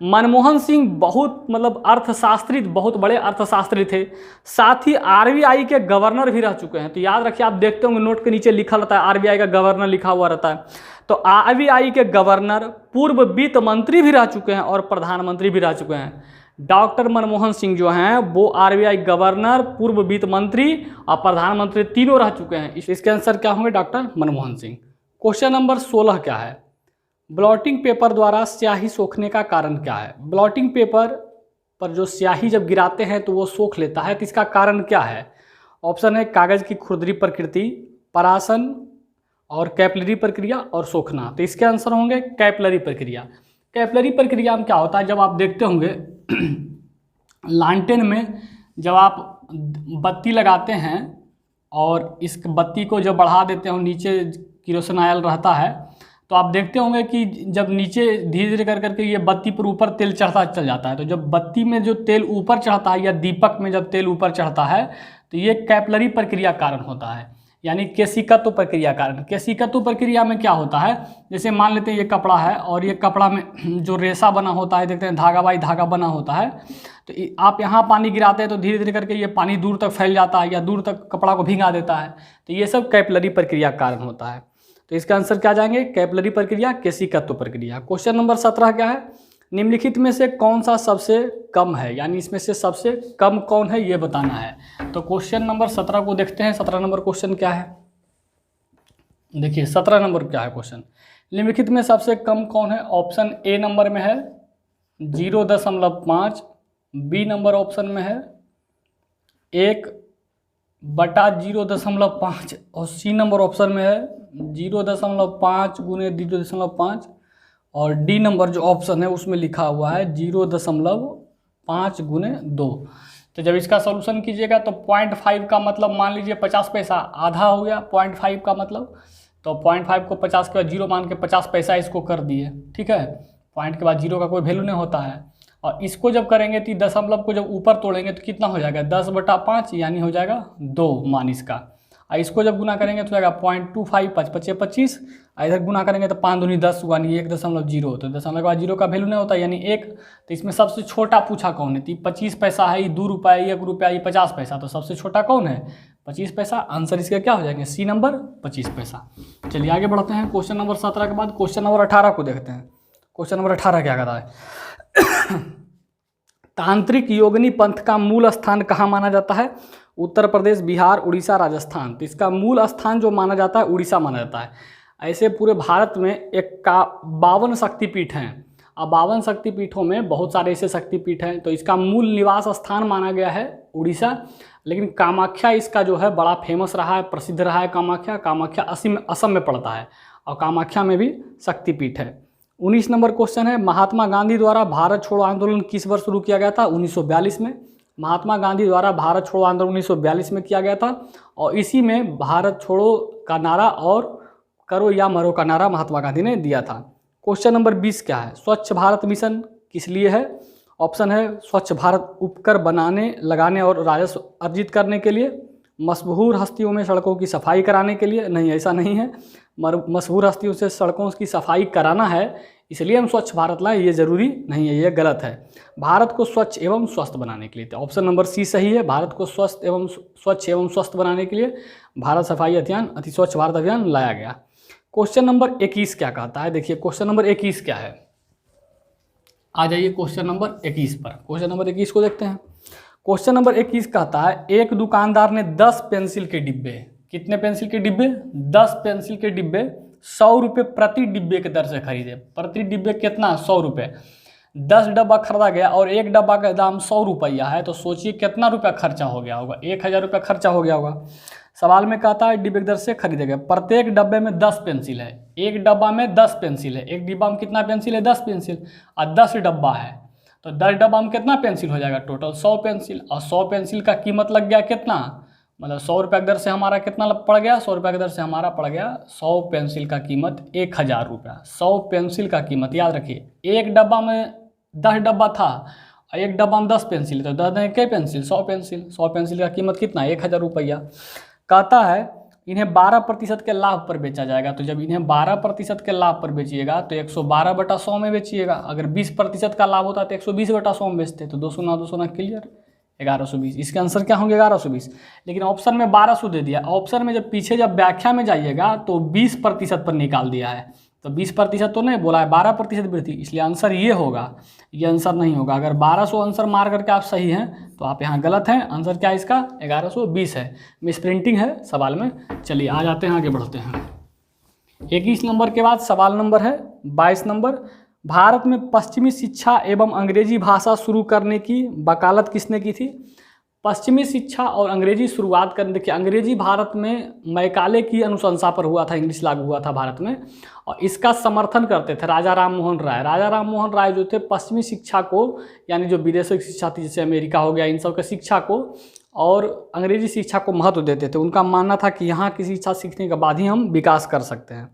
मनमोहन सिंह बहुत मतलब अर्थशास्त्री, बहुत बड़े अर्थशास्त्री थे, साथ ही आरबीआई के गवर्नर भी रह चुके हैं। तो याद रखिए, आप देखते होंगे नोट के नीचे लिखा रहता है आरबीआई का गवर्नर लिखा हुआ रहता है। तो आरबीआई के गवर्नर पूर्व वित्त मंत्री भी रह चुके हैं और प्रधानमंत्री भी रह चुके हैं। डॉक्टर मनमोहन सिंह जो हैं वो आरबीआई गवर्नर, पूर्व वित्त मंत्री और प्रधानमंत्री तीनों रह चुके हैं। इसके आंसर क्या होंगे? Doctor Manmohan Singh. Question number 16 क्या है? ब्लॉटिंग पेपर द्वारा स्याही सोखने का कारण क्या है? ब्लॉटिंग पेपर पर जो स्याही जब गिराते हैं तो वो सोख लेता है, तो इसका कारण क्या है? ऑप्शन है कागज़ की खुरदरी प्रकृति, परासन और कैपिलरी प्रक्रिया और सोखना। तो इसके आंसर होंगे कैपिलरी प्रक्रिया। कैपिलरी प्रक्रिया में क्या होता है, जब आप देखते होंगे लालटेन में जब आप बत्ती लगाते हैं और इस बत्ती को जब बढ़ा देते हैं, नीचे किरोसिन ऑयल रहता है, तो आप देखते होंगे कि जब नीचे धीरे धीरे कर करके ये बत्ती पर ऊपर तेल चढ़ता चल जाता है। तो जब बत्ती में जो तेल ऊपर चढ़ता है या दीपक में जब तेल ऊपर चढ़ता है तो ये कैपिलरी प्रक्रिया कारण होता है, यानी केशिकत्व प्रक्रिया कारण। केशिकत्व प्रक्रिया में क्या होता है, जैसे मान लेते हैं ये कपड़ा है और ये कपड़ा में जो रेशा बना होता है, देखते हैं धागा बाई धागा बना होता है, तो आप यहाँ पानी गिराते हैं तो धीरे धीरे करके ये पानी दूर तक फैल जाता है या दूर तक कपड़ा को भिंगा देता है। तो ये सब कैपिलरी प्रक्रिया कारण होता है। तो इसका आंसर क्या जाएंगे? कैपिलरी प्रक्रिया, केशिकत्व प्रक्रिया। क्वेश्चन नंबर 17 क्या है? निम्नलिखित में से कौन सा सबसे कम है, यानी इसमें से सबसे कम कौन है ये बताना है। तो क्वेश्चन नंबर 17 को देखते हैं। 17 नंबर क्वेश्चन क्या है? देखिए 17 नंबर क्या है क्वेश्चन? निम्नलिखित में सबसे कम कौन है? ऑप्शन ए नंबर में है 0.5, बी नंबर ऑप्शन में है 1/0.5 और सी नंबर ऑप्शन में है 0.5 गुने 0.5 और डी नंबर जो ऑप्शन है उसमें लिखा हुआ है 0.5 गुने 2। तो जब इसका सॉल्यूशन कीजिएगा तो 0.5 का मतलब मान लीजिए 50 पैसा, आधा हो गया 0.5 का मतलब, तो 0.5 को 50 के बाद 0 मान के 50 पैसा इसको कर दिए, ठीक है। पॉइंट के बाद 0 का कोई वैल्यू नहीं होता है। और इसको जब करेंगे तो दशमलव को जब ऊपर तोड़ेंगे तो कितना हो जाएगा? 10/5 यानी हो जाएगा 2 मान इसका। और इसको जब गुना करेंगे तो जाएगा 0.25, 5×5 = 25। इधर गुना करेंगे तो 5 दूनी 10 यानी 1.0। तो दशमलव के बाद 0 का वैल्यू नहीं होता यानी 1। तो इसमें सबसे छोटा पूछा कौन है? तो 25 पैसा है, ये 2 रुपया, 1 रुपया, ये 50 पैसा, तो सबसे छोटा कौन है? 25 पैसा। आंसर इसका क्या हो जाएंगे? सी नंबर 25 पैसा। चलिए आगे बढ़ते हैं। क्वेश्चन नंबर 17 के बाद क्वेश्चन नंबर 18 को देखते हैं। क्वेश्चन नंबर 18 क्या कहता है? तांत्रिक योगिनी पंथ का मूल स्थान कहाँ माना जाता है? उत्तर प्रदेश, बिहार, उड़ीसा, राजस्थान। तो इसका मूल स्थान जो माना जाता है उड़ीसा माना जाता है। ऐसे पूरे भारत में 52 शक्तिपीठ हैं। अब 52 शक्तिपीठों में बहुत सारे ऐसे शक्तिपीठ हैं, तो इसका मूल निवास स्थान माना गया है उड़ीसा। लेकिन कामाख्या इसका जो है बड़ा फेमस रहा है, प्रसिद्ध रहा है। कामाख्या असम में पड़ता है और कामाख्या में भी शक्तिपीठ है। 19 नंबर क्वेश्चन है, महात्मा गांधी द्वारा भारत छोड़ो आंदोलन किस वर्ष शुरू किया गया था? 1942 में। महात्मा गांधी द्वारा भारत छोड़ो आंदोलन 1942 में किया गया था और इसी में भारत छोड़ो का नारा और करो या मरो का नारा महात्मा गांधी ने दिया था। क्वेश्चन नंबर 20 क्या है? स्वच्छ भारत मिशन किस लिए है? ऑप्शन है स्वच्छ भारत उपकर बनाने, लगाने और राजस्व अर्जित करने के लिए, मशहूर हस्तियों में सड़कों की सफाई कराने के लिए। नहीं, ऐसा नहीं है। मशहूर हस्तियों से सड़कों की सफाई कराना है इसलिए हम स्वच्छ भारत लाएं, ये जरूरी नहीं है, ये गलत है। भारत को स्वच्छ एवं स्वस्थ बनाने के लिए। तो ऑप्शन नंबर सी सही है। भारत को स्वच्छ एवं स्वस्थ बनाने के लिए भारत सफाई अभियान, अति स्वच्छ भारत अभियान लाया गया। क्वेश्चन नंबर 21 क्या कहता है? देखिए क्वेश्चन नंबर 21 क्या है? आ जाइए क्वेश्चन नंबर 21 पर। क्वेश्चन नंबर 21 को देखते हैं। क्वेश्चन नंबर 21 कहता है, एक दुकानदार ने 10 पेंसिल के डिब्बे, कितने पेंसिल के डिब्बे? 10 पेंसिल के डिब्बे 100 रुपये प्रति डिब्बे के दर से खरीदे। प्रति डिब्बे कितना? 100 रुपये। 10 डब्बा खरीदा गया और एक डब्बा का दाम 100 रुपया है, तो सोचिए कितना रुपया खर्चा हो गया होगा? 1000 रुपया खर्चा हो गया होगा। सवाल में कहता है डिब्बे की दर से खरीदे गए। प्रत्येक डब्बे में 10 पेंसिल है, एक डब्बा में 10 पेंसिल है। एक डिब्बा में कितना पेंसिल है? 10 पेंसिल। और 10 डब्बा है तो 10 डब्बा में कितना पेंसिल हो जाएगा? Total 100 pencil. और 100 पेंसिल का कीमत लग गया कितना? मतलब 100 रुपये की दर से हमारा कितना पड़ गया? 100 रुपये की दर से हमारा पड़ गया 100 पेंसिल का कीमत 1000 रुपया। 100 पेंसिल का कीमत याद रखिए। एक डब्बा में 10 डब्बा था और एक डब्बा में 10 पेंसिल, तो 10 क्या पेंसिल? 100 पेंसिल। 100 पेंसिल का कीमत कितना? 1000 रुपया। कहता है इन्हें 12% के लाभ पर बेचा जाएगा। तो जब इन्हें 12% के लाभ पर बेचिएगा तो 112/100 में बेचिएगा। अगर 20% का लाभ होता तो 120/100 में बेचते। तो 200 क्लियर, 1120। इसके आंसर क्या होंगे? 1120। लेकिन ऑप्शन में 1200 दे दिया। ऑप्शन में जब पीछे जब व्याख्या में जाइएगा तो 20% पर निकाल दिया है। तो 20% तो नहीं बोला है, 12% वृद्धि, इसलिए आंसर ये होगा, ये आंसर नहीं होगा। अगर 1200 आंसर मार करके आप सही हैं तो आप यहाँ गलत हैं। आंसर क्या है इसका? 1120 है। मिस प्रिंटिंग है सवाल में। चलिए आ जाते हैं, आगे बढ़ते हैं। 21 नंबर के बाद सवाल नंबर है 22 नंबर। भारत में पश्चिमी शिक्षा एवं अंग्रेजी भाषा शुरू करने की वकालत किसने की थी? पश्चिमी शिक्षा और अंग्रेजी शुरुआत करने, देखिए अंग्रेजी भारत में मैकाले की अनुशंसा पर हुआ था, इंग्लिश लागू हुआ था भारत में, और इसका समर्थन करते थे राजा राम मोहन राय। राजा राम मोहन राय जो थे पश्चिमी शिक्षा को, यानी जो विदेशी शिक्षा थी जैसे अमेरिका हो गया, इन सब के शिक्षा को और अंग्रेजी शिक्षा को महत्व देते थे। उनका मानना था कि यहाँ की शिक्षा सीखने के बाद ही हम विकास कर सकते हैं।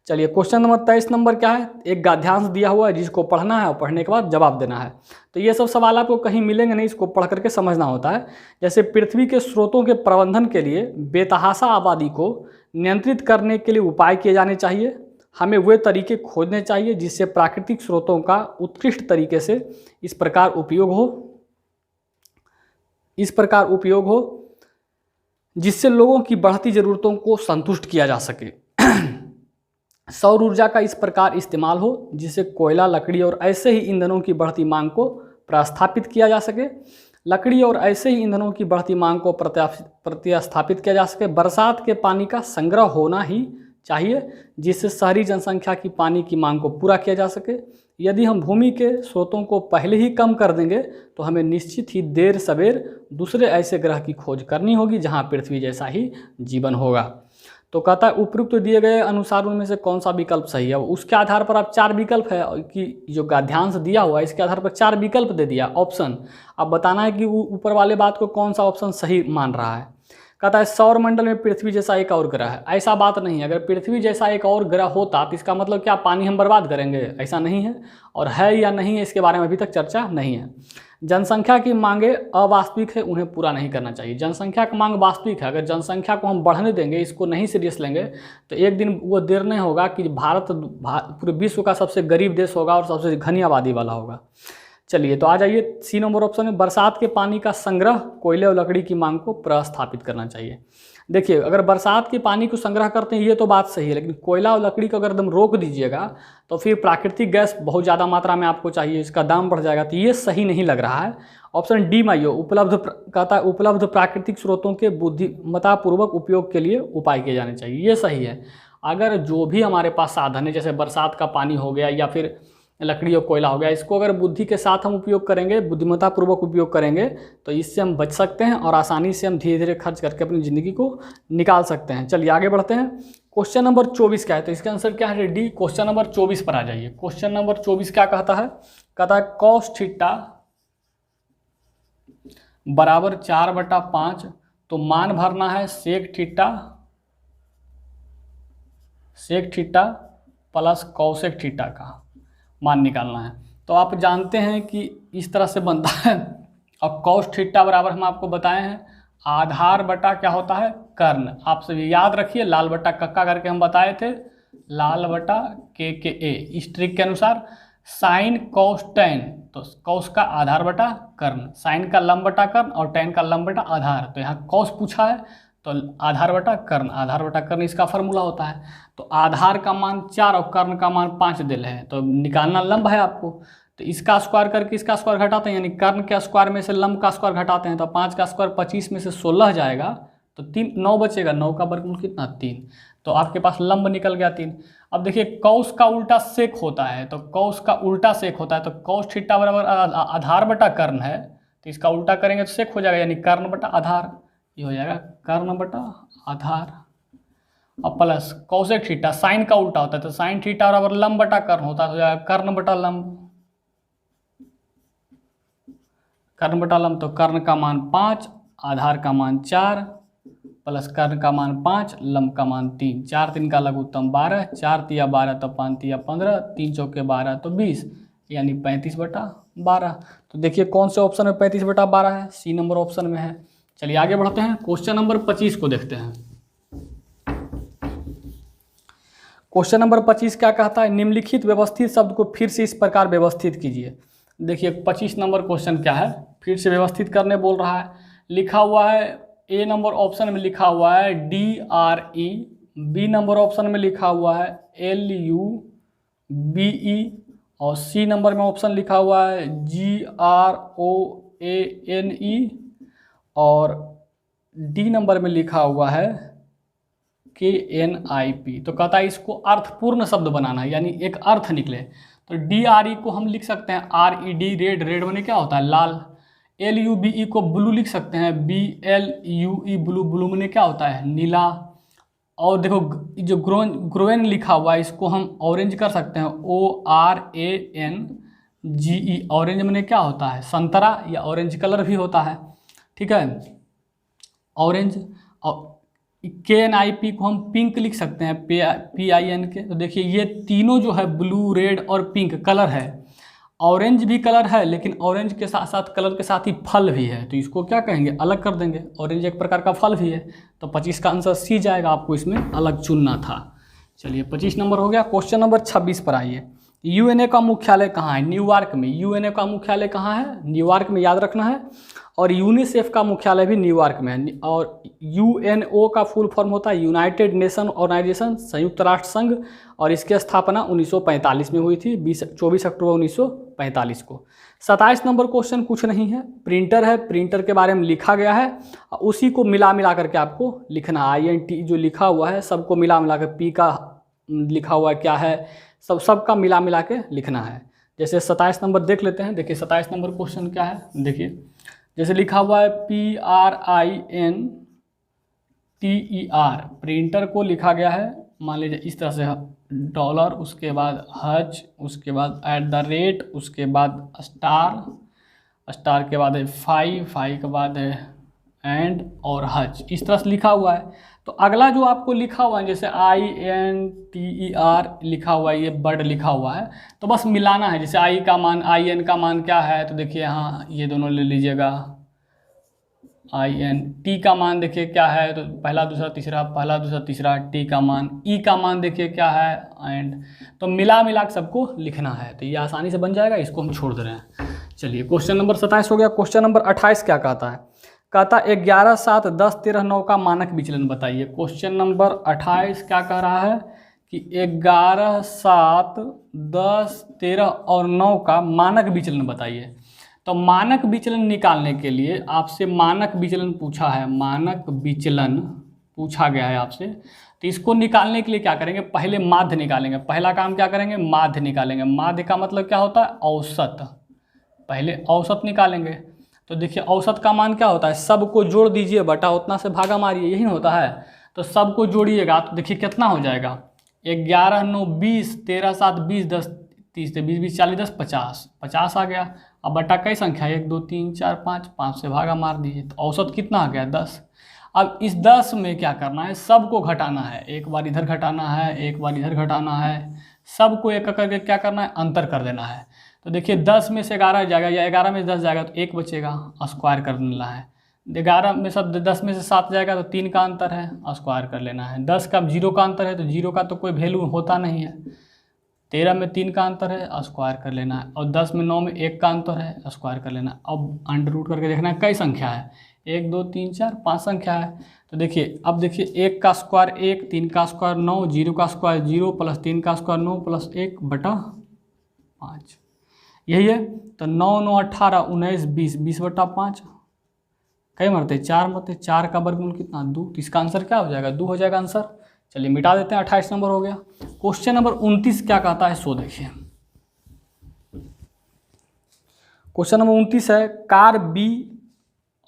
चलिए क्वेश्चन नंबर 23 नंबर क्या है? एक गद्यांश दिया हुआ है जिसको पढ़ना है और पढ़ने के बाद जवाब देना है। तो ये सब सवाल आपको कहीं मिलेंगे नहीं, इसको पढ़ करके समझना होता है। जैसे पृथ्वी के स्रोतों के प्रबंधन के लिए बेतहाशा आबादी को नियंत्रित करने के लिए उपाय किए जाने चाहिए। हमें वे तरीके खोजने चाहिए जिससे प्राकृतिक स्रोतों का उत्कृष्ट तरीके से इस प्रकार उपयोग हो जिससे लोगों की बढ़ती ज़रूरतों को संतुष्ट किया जा सके। सौर ऊर्जा का इस प्रकार इस्तेमाल हो जिससे कोयला, लकड़ी और ऐसे ही ईंधनों की बढ़ती मांग को प्रतिस्थापित किया जा सके। लकड़ी और ऐसे ही ईंधनों की बढ़ती मांग को प्रतिस्थापित किया जा सके। बरसात के पानी का संग्रह होना ही चाहिए जिससे शहरी जनसंख्या की पानी की मांग को पूरा किया जा सके। यदि हम भूमि के स्रोतों को पहले ही कम कर देंगे तो हमें निश्चित ही देर सवेर दूसरे ऐसे ग्रह की खोज करनी होगी जहां पृथ्वी जैसा ही जीवन होगा। तो कहता है उपयुक्त दिए गए अनुसार उनमें से कौन सा विकल्प सही है? उसके आधार पर आप 4 विकल्प है कि जो गद्यांश दिया हुआ है इसके आधार पर 4 विकल्प दे दिया ऑप्शन। अब बताना है कि ऊपर वाले बात को कौन सा ऑप्शन सही मान रहा है। कहता है सौर मंडल में पृथ्वी जैसा एक और ग्रह है। ऐसा बात नहीं है। अगर पृथ्वी जैसा एक और ग्रह होता तो इसका मतलब क्या पानी हम बर्बाद करेंगे? ऐसा नहीं है। और है या नहीं है इसके बारे में अभी तक चर्चा नहीं है। जनसंख्या की मांगे अवास्तविक है, उन्हें पूरा नहीं करना चाहिए। जनसंख्या की मांग वास्तविक है। अगर जनसंख्या को हम बढ़ने देंगे, इसको नहीं सीरियस लेंगे तो एक दिन वो देर नहीं होगा कि भारत पूरे विश्व का सबसे गरीब देश होगा और सबसे घनी आबादी वाला होगा। चलिए तो आ जाइए सी नंबर ऑप्शन में, बरसात के पानी का संग्रह कोयले और लकड़ी की मांग को प्रतिस्थापित करना चाहिए। देखिए अगर बरसात के पानी को संग्रह करते हैं ये तो बात सही है, लेकिन कोयला और लकड़ी को अगर एकदम रोक दीजिएगा तो फिर प्राकृतिक गैस बहुत ज़्यादा मात्रा में आपको चाहिए, इसका दाम बढ़ जाएगा। तो ये सही नहीं लग रहा है। ऑप्शन डी माइयो कहता है उपलब्ध प्राकृतिक स्रोतों के बुद्धिमत्तापूर्वक उपयोग के लिए उपाय किए जाने चाहिए। ये सही है। अगर जो भी हमारे पास साधन है जैसे बरसात का पानी हो गया या फिर लकड़ी और कोयला हो गया, इसको अगर बुद्धि के साथ हम उपयोग करेंगे, बुद्धिमत्तापूर्वक उपयोग करेंगे तो इससे हम बच सकते हैं और आसानी से हम धीरे धीरे खर्च करके अपनी ज़िंदगी को निकाल सकते हैं। चलिए आगे बढ़ते हैं। क्वेश्चन नंबर 24 क्या है? तो इसका आंसर क्या है? डी। क्वेश्चन नंबर 24 पर आ जाइए। क्वेश्चन नंबर 24 क्या कहता है? कहता है कॉस थीटा बराबर 4/5। तो मान भरना है sec theta plus cosec theta का मान निकालना है। तो आप जानते हैं कि इस तरह से बनता है। और कॉस थीटा बराबर हम आपको बताए हैं आधार बटा क्या होता है? कर्ण। आप सभी याद रखिए, लाल बटा कक्का करके हम बताए थे, लाल बटा के ए। इस ट्रिक के अनुसार साइन कॉस टेन, तो कॉस का आधार बटा कर्ण, साइन का लंब बटा कर्ण और टेन का लंब बटा आधार। तो यहाँ कॉस पूछा है तो आधार बटा कर्ण, आधार बटा कर्ण इसका फॉर्मूला होता है। तो आधार का मान 4 और कर्ण का मान 5 दिल है, तो निकालना लंब है आपको। तो इसका स्क्वायर करके इसका स्क्वायर घटाते हैं, यानी कर्ण के स्क्वायर में से लंब का स्क्वायर घटाते हैं। तो 5 का स्क्वायर 25 में से 16 जाएगा तो 9 बचेगा। 9 का वर्गमूल कितना? 3। तो आपके पास लंब निकल गया 3। अब देखिए कॉस का उल्टा सेक होता है, तो कॉस का उल्टा सेक होता है। तो कॉस थीटा बराबर आधार बटा कर्ण है, तो इसका उल्टा करेंगे तो सेक हो जाएगा, यानी कर्ण बटा आधार। ये हो जाएगा कर्ण बटा आधार और प्लस कॉसेक थीटा साइन का उल्टा होता है, तो साइन थीटा बराबर लंब बटा कर्ण होता है, तो हो जाएगा कर्ण बटा लंब। कर्ण बटा लंब, तो कर्ण का मान 5, आधार का मान 4 प्लस कर्ण का मान 5, लंब का मान 3। 4 3 का लघुत्तम 12, 4 तिया 12 तो 5 तिया 15, 3 चौके 12 तो 20, यानी 35/12। तो देखिए कौन से ऑप्शन में 35/12 है? सी नंबर ऑप्शन में है। चलिए आगे बढ़ते हैं। क्वेश्चन नंबर 25 को देखते हैं। क्वेश्चन नंबर 25 क्या कहता है, निम्नलिखित व्यवस्थित शब्द को फिर से इस प्रकार व्यवस्थित कीजिए। देखिए 25 नंबर क्वेश्चन क्या है, फिर से व्यवस्थित करने बोल रहा है। लिखा हुआ है ए नंबर ऑप्शन में लिखा हुआ है DRE, बी नंबर ऑप्शन में लिखा हुआ है LUBE और सी नंबर में ऑप्शन लिखा हुआ है GROANE और डी नंबर में लिखा हुआ है KNIP। तो कहता है इसको अर्थपूर्ण शब्द बनाना है, यानी एक अर्थ निकले। तो DRE को हम लिख सकते हैं RED, रेड, रेड माने क्या होता है लाल। LUBE को ब्लू लिख सकते हैं BLUE, ब्लू, ब्लू माने क्या होता है नीला। और देखो जो ग्रोएन लिखा हुआ है इसको हम ऑरेंज कर सकते हैं ORANGE, ऑरेंज माने क्या होता है संतरा या ऑरेंज कलर भी होता है, ठीक है ऑरेंज। और KNIP को हम पिंक लिख सकते हैं PINK। तो देखिए ये तीनों जो है ब्लू, रेड और पिंक कलर है। ऑरेंज भी कलर है लेकिन ऑरेंज के साथ साथ कलर के साथ ही फल भी है, तो इसको क्या कहेंगे अलग कर देंगे। ऑरेंज एक प्रकार का फल भी है, तो 25 का आंसर सी जाएगा, आपको इसमें अलग चुनना था। चलिए 25 नंबर हो गया। क्वेश्चन नंबर 26 पर आइए। UNA का मुख्यालय कहाँ है, न्यूयॉर्क में। UNA का मुख्यालय कहाँ है, न्यूयॉर्क में, याद रखना है। और यूनिसेफ का मुख्यालय भी न्यूयॉर्क में है। और UNO का फुल फॉर्म होता है यूनाइटेड नेशन ऑर्गेनाइजेशन, संयुक्त राष्ट्र संघ, और इसकी स्थापना 1945 में हुई थी, 24 अक्टूबर 1945 को। 27 नंबर क्वेश्चन कुछ नहीं है, प्रिंटर है, प्रिंटर के बारे में लिखा गया है, उसी को मिला करके आपको लिखना है। INT जो लिखा हुआ है सबको मिला कर, P का लिखा हुआ क्या है, सबका मिला के लिखना है। जैसे 27 नंबर देख लेते हैं। देखिए 27 नंबर क्वेश्चन क्या है, देखिए जैसे लिखा हुआ है PRINTER, प्रिंटर को लिखा गया है मान लीजिए इस तरह से डॉलर, उसके बाद हज, उसके बाद @ उसके बाद स्टार के बाद है फाई के बाद है एंड और हज, इस तरह से लिखा हुआ है। तो अगला जो आपको लिखा हुआ है जैसे INTER लिखा हुआ है, ये बर्ड लिखा हुआ है, तो बस मिलाना है। जैसे I का मान IN का मान क्या है, तो देखिए यहाँ ये दोनों ले लीजिएगा। IN, T का मान देखिए क्या है, तो पहला दूसरा तीसरा, पहला दूसरा तीसरा, T का मान, E का मान देखिए क्या है एंड। तो मिला के सबको लिखना है, तो ये आसानी से बन जाएगा, इसको हम छोड़ दे रहे हैं। चलिए क्वेश्चन नंबर 27 हो गया। क्वेश्चन नंबर 28 क्या कहता है, कहता 11, 7, 10, 13, 9 का मानक विचलन बताइए। क्वेश्चन नंबर 28 क्या कह रहा है कि 11, 7, 10, 13 और 9 का मानक विचलन बताइए। तो मानक विचलन निकालने के लिए आपसे मानक विचलन पूछा है, मानक विचलन पूछा गया है आपसे। तो इसको निकालने के लिए क्या करेंगे, पहले माध्य निकालेंगे। पहला काम क्या करेंगे, माध्य निकालेंगे। माध्य का मतलब क्या होता है, औसत। पहले औसत निकालेंगे। तो देखिए औसत का मान क्या होता है, सबको जोड़ दीजिए बटा उतना से भागा मारिए, यही होता है। तो सबको जोड़िएगा तो देखिए कितना हो जाएगा, 11, 9, 20, 13, 7, 20, 10, 30, 20, 20, 40, 10, 50, 50 आ गया। अब बटा कई संख्या, 1, 2, 3, 4, 5 से भागा मार दीजिए, तो औसत कितना आ गया, 10। अब इस 10 में क्या करना है, सबको घटाना है। एक बार इधर घटाना है, एक बार इधर घटाना है, सबको एक करके क्या करना है, अंतर कर देना है। तो देखिए 10 में से 11 जाएगा या 11 में से 10 जाएगा तो 1 बचेगा, स्क्वायर कर लेना है। 11 में सब 10 में से 7 जाएगा तो 3 का अंतर है, स्क्वायर कर लेना है। 10 का 0 का अंतर है तो 0 का तो कोई वैल्यू होता नहीं है। 13 में 3 का अंतर है, स्क्वायर कर लेना है। और 10 में 9 में 1 का अंतर है, स्क्वायर कर लेना है। अब अंडर रूट करके देखना है कई संख्या है, 1, 2, 3, 4, 5 संख्या है। तो देखिए अब देखिए 1 का स्क्वायर 1, 3 का स्क्वायर 9, 0 का स्क्वायर 0 प्लस 3 का स्क्वायर 9 प्लस 1 बटा 5, यही है। तो 9, 9, 18, 19, 20, 20 बटा 5, कई मरते 4 मरते, 4 का वर्गमूल कितना 2, तो इसका आंसर क्या हो जाएगा, 2 हो जाएगा आंसर। चलिए मिटा देते हैं, 28 नंबर हो गया। क्वेश्चन नंबर 29 क्या कहता है सो देखिए। क्वेश्चन नंबर 29 है, कार बी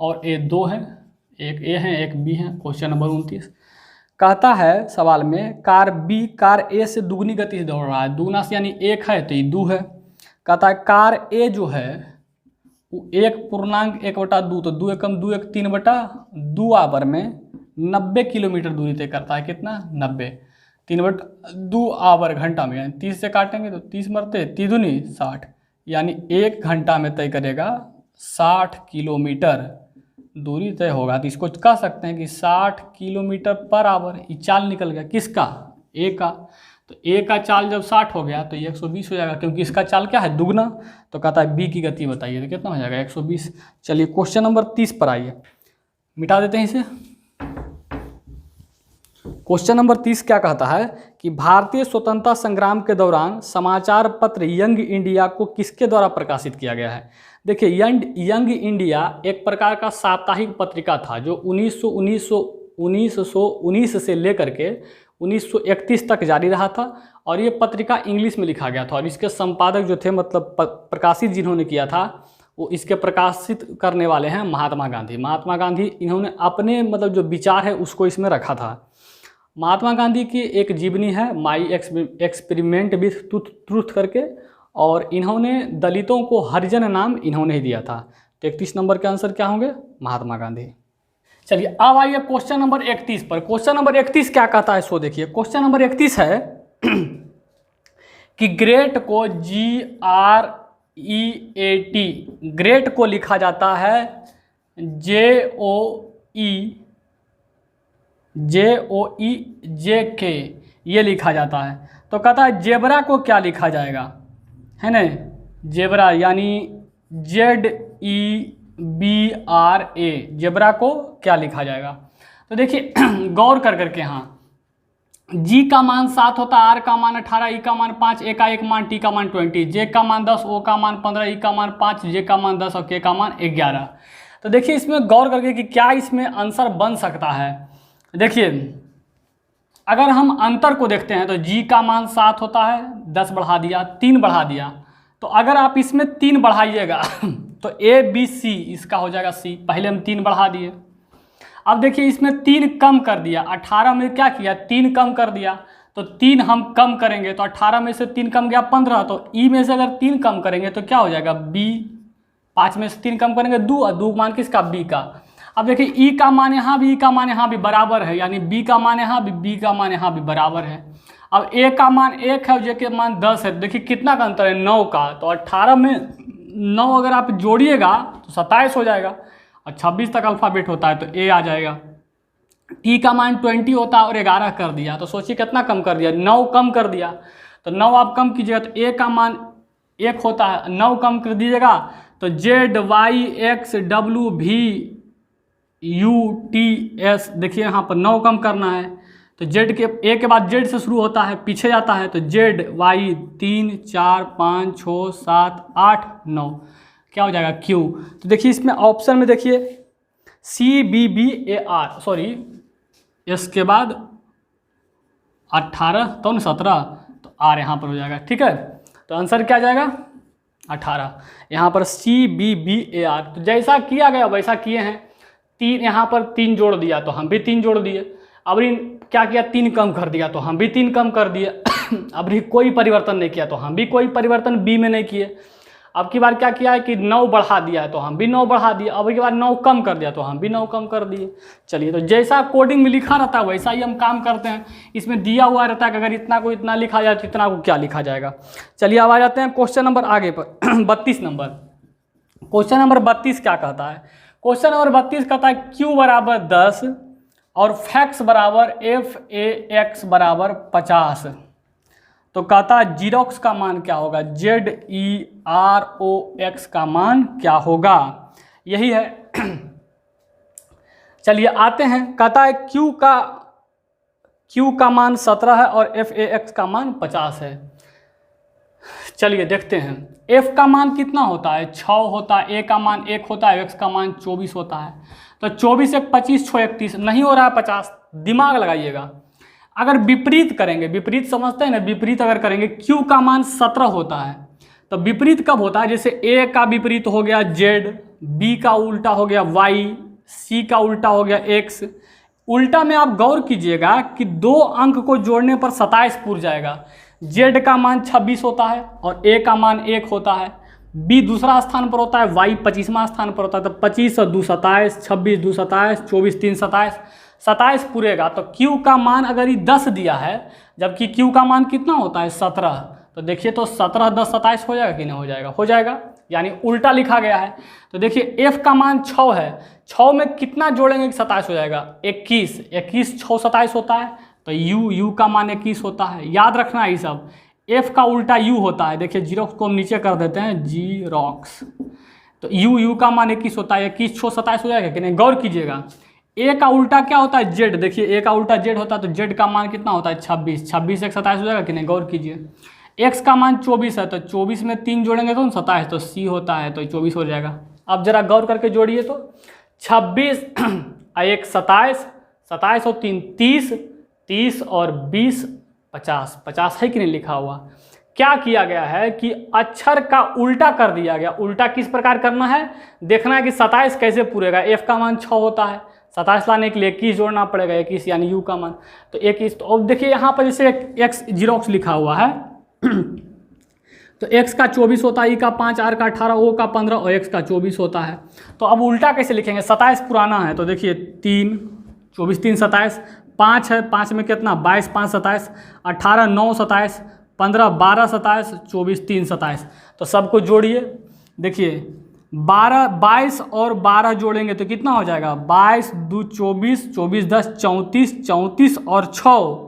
और ए 2 है, एक ए है एक बी है। क्वेश्चन नंबर 29 कहता है सवाल में, कार बी कार ए से दुगनी गति से दौड़ रहा है। दुगना से यानी 1 है तो ये 2 है। कहता है कार ए जो है वो 1.1/2, तो 2 एकम 2 1 3/2 आवर में 90 किलोमीटर दूरी तय करता है। कितना, 90, 3/2 आवर घंटा में, यानी 30 से काटेंगे तो 30 मरते, 3 दूनी 60, यानी 1 घंटा में तय करेगा 60 किलोमीटर दूरी तय होगा। तो इसको कह सकते हैं कि 60 किलोमीटर पर आवर। ये चाल निकल गया किसका, ए का। तो ए का चाल जब 60 हो गया तो ये 120 हो जाएगा, क्योंकि इसका चाल क्या है, दुगना। तो कहता है बी की गति बताइए, तो कितना हो जाएगा 120। चलिए क्वेश्चन नंबर 30 पर आइए, मिटा देते हैं इसे। क्वेश्चन नंबर 30 क्या कहता है कि भारतीय स्वतंत्रता संग्राम के दौरान समाचार पत्र यंग इंडिया को किसके द्वारा प्रकाशित किया गया है। देखिए यंग इंडिया एक प्रकार का साप्ताहिक पत्रिका था जो 1919 से लेकर के 1931 तक जारी रहा था, और ये पत्रिका इंग्लिश में लिखा गया था। और इसके संपादक जो थे, मतलब प्रकाशित जिन्होंने किया था, वो इसके प्रकाशित करने वाले हैं महात्मा गांधी। महात्मा गांधी इन्होंने अपने मतलब जो विचार है उसको इसमें रखा था। महात्मा गांधी की एक जीवनी है माई एक्सपेरिमेंट विथ ट्रूथ करके, और इन्होंने दलितों को हरिजन नाम इन्होंने ही दिया था। तो 31 नंबर के आंसर क्या होंगे, महात्मा गांधी। चलिए अब आइए क्वेश्चन नंबर 31 पर। क्वेश्चन नंबर 31 क्या कहता है सो देखिए। क्वेश्चन नंबर 31 है कि ग्रेट को GREAT, ग्रेट को लिखा जाता है JOEJK, ये लिखा जाता है। तो कहता है जेबरा को क्या लिखा जाएगा, है ना, जेबरा यानी ZEBRA, जेबरा को क्या लिखा जाएगा। तो देखिए गौर कर करके, हाँ, जी का मान 7 होता है, आर का मान 18, ई का मान 5, ए का 1 मान, टी का मान 20, जे का मान 10, ओ का मान 15, ई का मान 5, जे का मान 10 और के का मान 11। तो देखिए इसमें गौर करके कि क्या इसमें आंसर बन सकता है। देखिए अगर हम अंतर को देखते हैं तो जी का मान 7 होता है, 10 बढ़ा दिया, 3 बढ़ा दिया। तो अगर आप इसमें 3 बढ़ाइएगा तो ABC इसका हो जाएगा C, पहले हम 3 बढ़ा दिए। अब देखिए इसमें 3 कम कर दिया, 18 में क्या किया, 3 कम कर दिया, तो 3 हम कम करेंगे तो 18 में से 3 कम गया 15, तो E में से अगर 3 कम करेंगे तो क्या हो जाएगा B, 5 में से 3 कम करेंगे 2, और 2 मान किसका, B का। अब देखिए E का मान यहाँ भी, E का मान यहाँ भी बराबर है, यानी B का मान यहाँ भी, B का मान यहाँ भी बराबर है। अब A का मान 1 है और J के मान 10 है। देखिए कितना का अंतर है, 9 का। तो 18 में 9 अगर आप जोड़िएगा तो 27 हो जाएगा, और 26 तक अल्फ़ाबेट होता है तो A आ जाएगा। T का मान 20 होता है और 11 कर दिया, तो सोचिए कितना कम कर दिया, 9 कम कर दिया। तो 9 आप कम कीजिएगा तो A का मान 1 होता है, 9 कम कर दीजिएगा तो ZYXWVUTS, देखिए यहाँ पर 9 कम करना है तो Z के A के बाद Z से शुरू होता है, पीछे जाता है, तो ZY 3 4 5 6 7 8 9 क्या हो जाएगा Q। तो देखिए इसमें ऑप्शन में देखिए CBBAR, सॉरी S के बाद 18 तो 17, तो R यहाँ पर हो जाएगा, ठीक है। तो आंसर क्या जाएगा 18, यहाँ पर CBBAR। तो जैसा किया गया वैसा किए हैं। 3 यहाँ पर 3 जोड़ दिया तो हम भी 3 जोड़ दिए। अब क्या किया, 3 कम कर दिया तो हम भी 3 कम कर दिए। अब कोई परिवर्तन नहीं किया तो हम भी कोई परिवर्तन B में नहीं किए। अब की बार क्या किया है कि 9 बढ़ा दिया है तो हम भी 9 बढ़ा दिए। अब की बार 9 कम कर दिया तो हम भी 9 कम कर दिए। चलिए, तो जैसा कोडिंग में लिखा रहता है वैसा ही हम काम करते हैं। इसमें दिया हुआ रहता है कि अगर इतना को इतना लिखा जाए तो इतना को क्या लिखा जाएगा। चलिए अब आ जाते हैं क्वेश्चन नंबर आगे पर 32 नंबर। क्वेश्चन नंबर 32 क्या कहता है, क्वेश्चन नंबर 32 कहता है Q बराबर 10 और फैक्स बराबर FAX बराबर 50। तो कहता है जीरोक्स का मान क्या होगा, ZEROX का मान क्या होगा, यही है। चलिए आते हैं, कहता है Q का मान 17 है और FAX का मान 50 है। चलिए देखते हैं, F का मान कितना होता है, 6 होता है, A का मान 1 होता है, X का मान 24 होता है। तो 24 1 25 6 31, नहीं हो रहा है 50, दिमाग लगाइएगा। अगर विपरीत करेंगे, विपरीत समझते हैं ना, विपरीत अगर करेंगे, Q का मान 17 होता है तो विपरीत कब होता है, जैसे A का विपरीत हो गया Z, B का उल्टा हो गया Y, C का उल्टा हो गया X। उल्टा में आप गौर कीजिएगा कि 2 अंक को जोड़ने पर 27 पूर जाएगा। Z का मान 26 होता है और A का मान 1 होता है, B दूसरा स्थान पर होता है, Y 25वां स्थान पर होता है। तो 25 और 2 27, 26 2 27, 24 3 27, 27 पूरेगा। तो Q का मान अगर ये 10 दिया है, जबकि Q का मान कितना होता है 17, तो देखिए तो 17 10 27 हो जाएगा कि नहीं हो जाएगा, हो जाएगा, यानी उल्टा लिखा गया है। तो देखिए F का मान 6 है, 6 में कितना जोड़ेंगे कि 27 हो जाएगा, 21 21 6 27 होता है, तो यू का मान 21 होता है, याद रखना है ये सब। एफ का उल्टा यू होता है, देखिए जीरोक्स को हम नीचे कर देते हैं, जीरोक्स। तो यू का मान 21 होता है, 21 6 27 हो जाएगा कि नहीं, गौर कीजिएगा। ए का उल्टा क्या होता है, जेड, देखिए ए का उल्टा जेड होता है, तो जेड का मान कितना होता है 26, 26 एक 27 हो जाएगा कि नहीं, गौर कीजिए। एक्स का मान 24 है, तो 24 में 3 जोड़ेंगे तो 27, तो सी होता है, तो 24 हो जाएगा। अब जरा गौर करके जोड़िए, तो 26 एक 27, 27 और 3 30, 30 और 20 50, 50 है कि नहीं लिखा हुआ। क्या किया गया है कि अक्षर का उल्टा कर दिया गया। उल्टा किस प्रकार करना है, देखना है कि 27 कैसे पूरेगा। एफ का मान 6 होता है, 27 लाने के लिए 21 जोड़ना पड़ेगा, 21 यानी यू का मान, तो 21। तो अब देखिए यहाँ पर जैसे एक्स जीरोक्स लिखा हुआ है तो x का 24 होता है, ई का 5, आर का 18, ओ का 15 और x का 24 होता है। तो अब उल्टा कैसे लिखेंगे, 27 पुराना है, तो देखिए 3, 24 3 27, 5 है, 5 में कितना 22 5 27, 18 9 27, 15 12 27, 24 3 27। तो सबको जोड़िए, देखिए 12 22 और 12 जोड़ेंगे तो कितना हो जाएगा, 22 2 24, 24 10 34, 34 और 6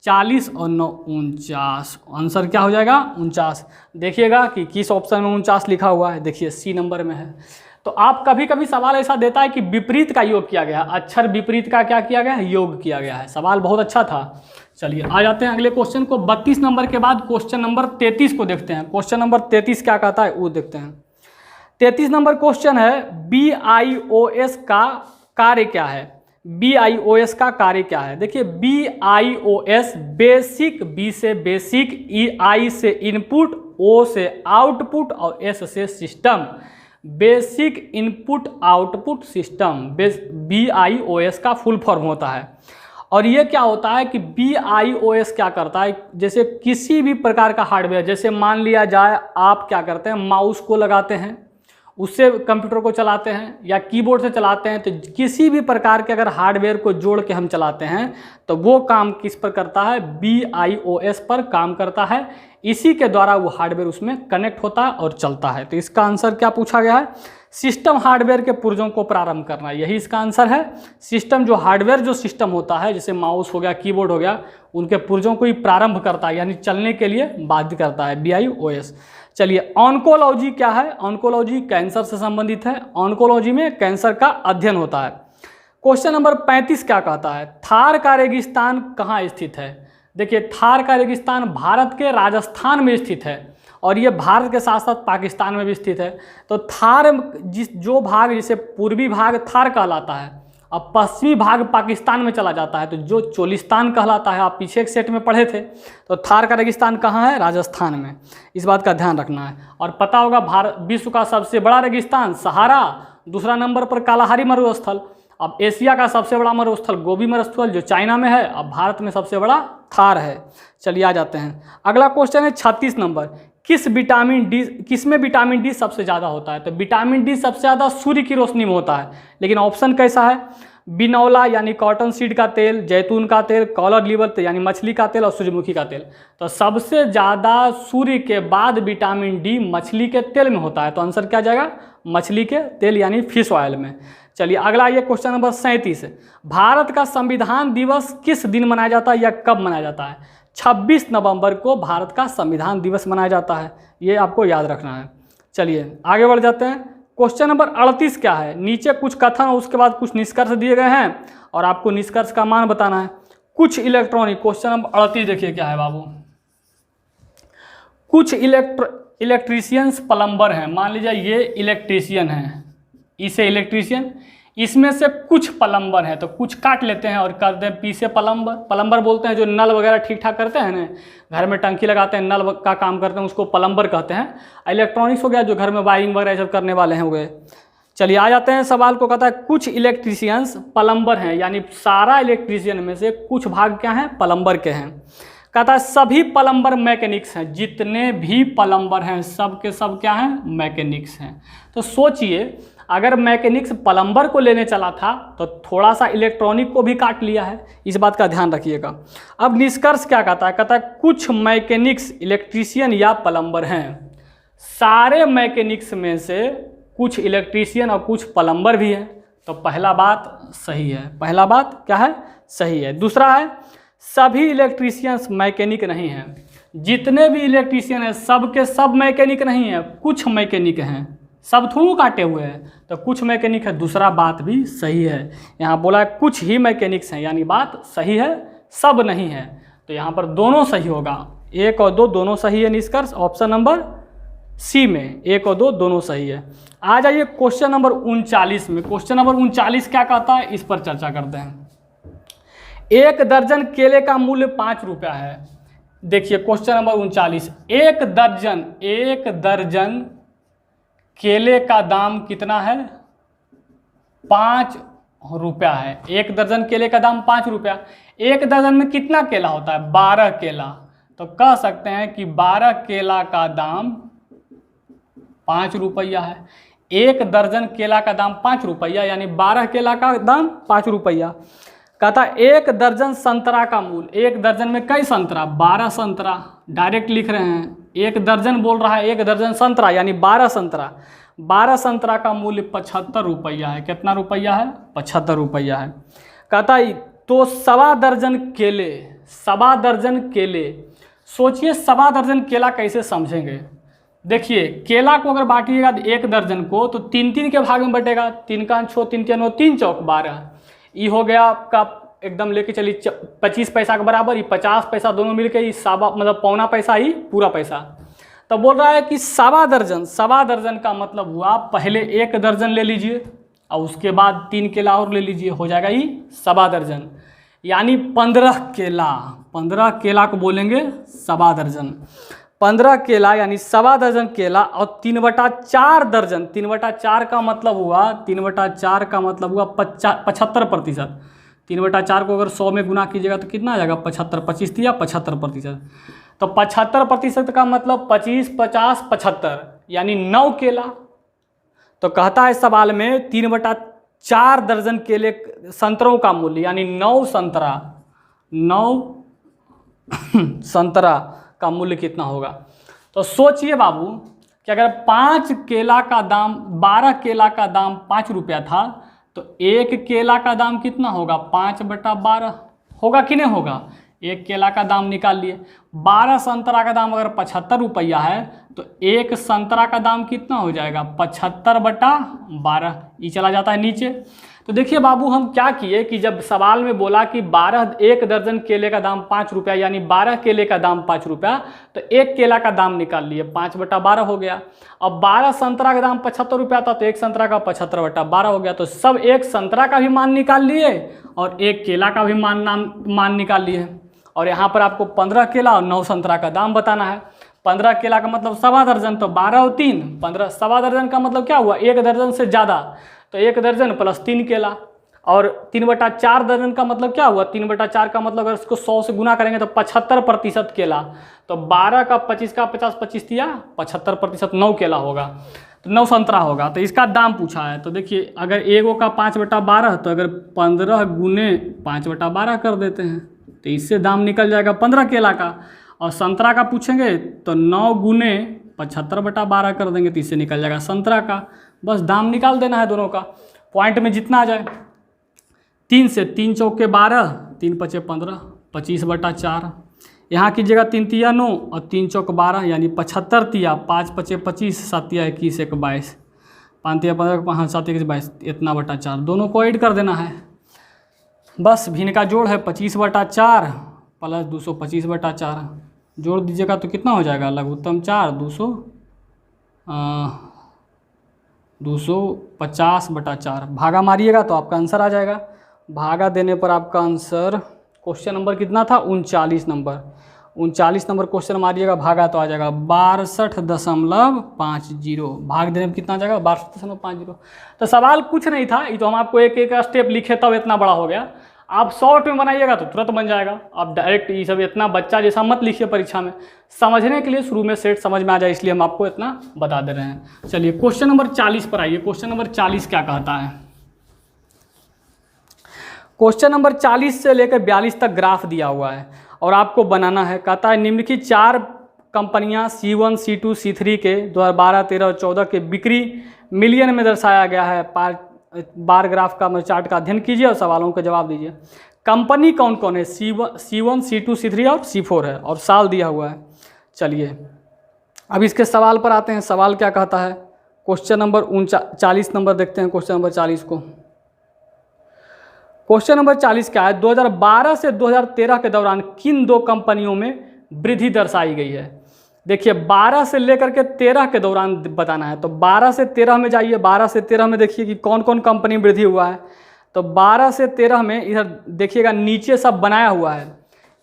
40 और 9 49। आंसर क्या हो जाएगा 49। देखिएगा कि किस ऑप्शन में 49 लिखा हुआ है, देखिए सी नंबर में है। तो आप कभी कभी सवाल ऐसा देता है कि विपरीत का योग किया गया, अक्षर विपरीत का क्या किया गया है, योग किया गया है। सवाल बहुत अच्छा था। चलिए आ जाते हैं अगले क्वेश्चन को। 32 नंबर के बाद क्वेश्चन नंबर 33 को देखते हैं। क्वेश्चन नंबर 33 क्या कहता है वो देखते हैं। 33 नंबर क्वेश्चन है, BIOS का कार्य क्या है। BIOS का कार्य क्या है, देखिए BIOS बेसिक, B से बेसिक, I से इनपुट, O से आउटपुट और S से system. Basic input output system BIOS का फुल फॉर्म होता है। और ये क्या होता है कि BIOS क्या करता है, जैसे किसी भी प्रकार का हार्डवेयर, जैसे मान लिया जाए आप क्या करते हैं, माउस को लगाते हैं, उससे कंप्यूटर को चलाते हैं या कीबोर्ड से चलाते हैं, तो किसी भी प्रकार के अगर हार्डवेयर को जोड़ के हम चलाते हैं तो वो काम किस पर करता है, BIOS पर काम करता है। इसी के द्वारा वो हार्डवेयर उसमें कनेक्ट होता है और चलता है। तो इसका आंसर क्या पूछा गया है, सिस्टम हार्डवेयर के पुर्जों को प्रारंभ करना, यही इसका आंसर है। सिस्टम जो हार्डवेयर जो सिस्टम होता है, जैसे माउस हो गया, कीबोर्ड हो गया, उनके पुर्जों को ही प्रारंभ करता है, यानी चलने के लिए बाध्य करता है BIOS। चलिए ऑन्कोलॉजी क्या है, ऑन्कोलॉजी कैंसर से संबंधित है। ऑन्कोलॉजी में कैंसर का अध्ययन होता है। क्वेश्चन नंबर 35 क्या कहता है, थार का रेगिस्तान कहाँ स्थित है। देखिए थार का रेगिस्तान भारत के राजस्थान में स्थित है और ये भारत के साथ साथ पाकिस्तान में भी स्थित है। तो थार जो भाग, जैसे पूर्वी भाग थार कहलाता है और पश्चिमी भाग पाकिस्तान में चला जाता है, तो जो चोलिस्तान कहलाता है, आप पीछे एक सेट में पढ़े थे। तो थार का रेगिस्तान कहाँ है, राजस्थान में, इस बात का ध्यान रखना है। और पता होगा भारत विश्व का सबसे बड़ा रेगिस्तान सहारा, दूसरा नंबर पर कालाहारी मरुस्थल। अब एशिया का सबसे बड़ा मरुस्थल गोबी मरुस्थल जो चाइना में है, अब भारत में सबसे बड़ा थार है। चलिए आ जाते हैं, अगला क्वेश्चन है 36 नंबर, किसमें विटामिन डी सबसे ज़्यादा होता है। तो विटामिन डी सबसे ज़्यादा सूर्य की रोशनी में होता है, लेकिन ऑप्शन कैसा है, बिनौला यानी कॉटन सीड का तेल, जैतून का तेल, कॉलर लीवर यानी मछली का तेल और सूर्यमुखी का तेल। तो सबसे ज़्यादा सूर्य के बाद विटामिन डी मछली के तेल में होता है। तो आंसर क्या जाएगा, मछली के तेल यानी फिश ऑयल में। चलिए अगला ये क्वेश्चन नंबर 37, भारत का संविधान दिवस किस दिन मनाया जाता है या कब मनाया जाता है। 26 नवंबर को भारत का संविधान दिवस मनाया जाता है, ये आपको याद रखना है। चलिए आगे बढ़ जाते हैं। क्वेश्चन नंबर 38 क्या है, नीचे कुछ कथन और उसके बाद कुछ निष्कर्ष दिए गए हैं और आपको निष्कर्ष का मान बताना है। कुछ इलेक्ट्रॉनिक, क्वेश्चन नंबर 38 देखिए क्या है बाबू, कुछ इलेक्ट्रीशियंस प्लम्बर हैं। मान लीजिए ये इलेक्ट्रीशियन है, इसे इलेक्ट्रीशियन, इसमें से कुछ प्लम्बर हैं, तो कुछ काट लेते हैं और कर दें पी से प्लम्बर। प्लम्बर बोलते हैं जो नल वगैरह ठीक ठाक करते हैं ना, घर में टंकी लगाते हैं, नल का काम करते हैं, उसको प्लम्बर कहते हैं। इलेक्ट्रॉनिक्स हो गया जो घर में वायरिंग वगैरह सब करने वाले हैं हो गए। चलिए आ जाते हैं, सवाल को कहता है कुछ इलेक्ट्रीशियंस प्लम्बर हैं, यानी सारा इलेक्ट्रीशियन में से कुछ भाग क्या हैं, प्लम्बर के हैं। कहता है सभी प्लम्बर मैकेनिक्स हैं, जितने भी प्लम्बर हैं सब के सब क्या हैं, मैकेनिक्स हैं। तो सोचिए अगर मैकेनिक्स प्लम्बर को लेने चला था तो थोड़ा सा इलेक्ट्रॉनिक को भी काट लिया है, इस बात का ध्यान रखिएगा। अब निष्कर्ष क्या कहता है कुछ मैकेनिक्स इलेक्ट्रीशियन या प्लम्बर हैं। सारे मैकेनिक्स में से कुछ इलेक्ट्रीशियन और कुछ प्लम्बर भी हैं, तो पहला बात सही है, पहला बात क्या है, सही है। दूसरा है सभी इलेक्ट्रीशियंस मैकेनिक नहीं हैं। जितने भी इलेक्ट्रीशियन हैं सब के सब मैकेनिक नहीं हैं, कुछ मैकेनिक हैं, सब थोड़ा काटे हुए हैं, तो कुछ मैकेनिक है। दूसरा बात भी सही है, यहाँ बोला है कुछ ही मैकेनिक्स हैं, यानी बात सही है, सब नहीं है। तो यहाँ पर दोनों सही होगा, 1 और 2 दोनों सही है। निष्कर्ष ऑप्शन नंबर सी में 1 और 2 दोनों सही है। आ जाइए क्वेश्चन नंबर 39 में। क्वेश्चन नंबर 39 क्या कहता है, इस पर चर्चा करते हैं। 1 दर्जन केले का मूल्य 5 रुपया है। देखिए क्वेश्चन नंबर 39, एक दर्जन केले का दाम कितना है, 5 रुपया है। 1 दर्जन केले का दाम 5 रुपया। 1 दर्जन में कितना केला होता है, 12 केला। तो कह सकते हैं कि 12 केला का दाम 5 रुपया है। 1 दर्जन केला का दाम 5 रुपया, यानी 12 केला का दाम 5 रुपया। कहता 1 दर्जन संतरा का मूल्य, 1 दर्जन में कई संतरा, 12 संतरा, डायरेक्ट लिख रहे हैं। 1 दर्जन बोल रहा है, 1 दर्जन संतरा यानी 12 संतरा। 12 संतरा का मूल्य 75 रुपया है। कितना रुपया है, 75 रुपया है। कहता तो 1.25 दर्जन केले, 1.25 दर्जन केले। सोचिए 1.25 दर्जन केला कैसे समझेंगे। देखिए केला को अगर बांटिएगा 1 दर्जन को तो 3-3 के भाग में बटेगा। 3 का 6, 3 के 9, 3 चौक 12। ये हो गया आपका एकदम लेके चलिए 25 पैसा के बराबर। ये 50 पैसा दोनों मिलके ये मतलब पौना पैसा ही पूरा पैसा। तो बोल रहा है कि 1.25 दर्जन का मतलब हुआ पहले 1 दर्जन ले लीजिए और उसके बाद 3 केला और ले लीजिए, हो जाएगा ये 1.25 दर्जन, यानी 15 केला। 15 केला को बोलेंगे 1.25 दर्जन। 15 केला यानी 1.25 दर्जन केला और 3/4 दर्जन। 3/4 का मतलब हुआ 3/4 का मतलब हुआ 75%। 3/4 को अगर 100 में गुना कीजिएगा तो कितना आ जाएगा, 75। 25 दिया 75%। तो 75% का मतलब 25, 50, 75 यानी 9 केला। तो कहता है सवाल में 3/4 दर्जन केले संतरों का मूल्य, यानी 9 संतरा का मूल्य कितना होगा। तो सोचिए बाबू कि अगर 5 केला का दाम 12 केला का दाम 5 रुपया था तो 1 केला का दाम कितना होगा, 5/12 होगा कि नहीं होगा। 1 केला का दाम निकाल लिए। 12 संतरा का दाम अगर 75 रुपया है तो 1 संतरा का दाम कितना हो जाएगा, 75/12। ये चला जाता है नीचे। तो देखिए बाबू हम क्या किए कि जब सवाल में बोला कि 1 दर्जन केले का दाम 5 रुपया यानी 12 केले का दाम 5 रुपया, तो 1 केला का दाम निकाल लिए, 5/12 हो गया। अब 12 संतरा का दाम 75 रुपया था तो 1 संतरा का 75/12 हो गया। तो सब 1 संतरा का भी मान निकाल लिए और 1 केला का भी मान निकाल लिए। और यहाँ पर आपको 15 केला और 9 संतरा का दाम बताना है। 15 केला का मतलब 1.25 दर्जन, तो 12 और 3 15। 1.25 दर्जन का मतलब क्या हुआ, 1 दर्जन से ज़्यादा, तो 1 दर्जन प्लस 3 केला। और 3/4 दर्जन का मतलब क्या हुआ, 3/4 का मतलब अगर इसको 100 से गुना करेंगे तो 75% केला। तो 12 का 25 का 50, 25 दिया 75%, 9 केला होगा, तो 9 संतरा होगा। तो इसका दाम पूछा है। तो देखिए अगर एगो का 5/12 तो अगर 15 गुने 5/12 कर देते हैं तो इससे दाम निकल जाएगा 15 केला का। और संतरा का पूछेंगे तो 9 गुने 75/12 कर देंगे तो इससे निकल जाएगा संतरा का। बस दाम निकाल देना है दोनों का, पॉइंट में जितना आ जाए। 3 से 3 चौके 12, 3 पचे 15, 25/4। यहाँ कीजिएगा 3 तिया 9 और 3 चौक 12 यानी 75 तिया, 5 पचे 25, 7 तिया 21, 1 22, 5 तिया 15, 5 7 21 22, इतना बटा 4। दोनों को ऐड कर देना है। बस भिन्न का जोड़ है 25/4 प्लस 225/4। जोड़ दीजिएगा तो कितना हो जाएगा, लघुत्तम 4 250/4। भागा मारिएगा तो आपका आंसर आ जाएगा। भागा देने पर आपका आंसर क्वेश्चन नंबर कितना था, 39 नंबर। 39 नंबर क्वेश्चन मारिएगा, भागा तो आ जाएगा 62.50। भाग देने में कितना आ जाएगा, 62.50। तो सवाल कुछ नहीं था, ये तो हम आपको एक एक स्टेप लिखे तब इतना बड़ा हो गया। आप शॉर्ट में बनाइएगा तो तुरंत बन जाएगा। आप डायरेक्ट ये सब इतना बच्चा जैसा मत लिखिए परीक्षा में, समझने के लिए शुरू में सेट समझ में आ जाए, इसलिए हम आपको इतना बता दे रहे हैं। चलिए क्वेश्चन नंबर 40 पर आइए। क्वेश्चन नंबर 40 क्या कहता है। क्वेश्चन नंबर 40 से लेकर 42 तक ग्राफ दिया हुआ है और आपको बनाना है। कहता है निम्नलिखित 4 कंपनियां C1, C2, C3 के 2012, 13 और 14 के बिक्री मिलियन में दर्शाया गया है। बार ग्राफ का चार्ट का अध्ययन कीजिए और सवालों का जवाब दीजिए। कंपनी कौन कौन है, C1 C2 C3 और C4 है, और साल दिया हुआ है। चलिए अब इसके सवाल पर आते हैं। सवाल क्या कहता है, क्वेश्चन नंबर 40 नंबर देखते हैं। क्वेश्चन नंबर 40 को, क्वेश्चन नंबर 40 क्या है, 2012 से 2013 के दौरान किन दो कंपनियों में वृद्धि दर्शाई गई है। देखिए 12 से लेकर के 13 के दौरान बताना है, तो 12 से 13 में जाइए। 12 से 13 में देखिए कि कौन कौन कंपनी वृद्धि हुआ है। तो 12 से 13 में इधर देखिएगा नीचे सब बनाया हुआ है,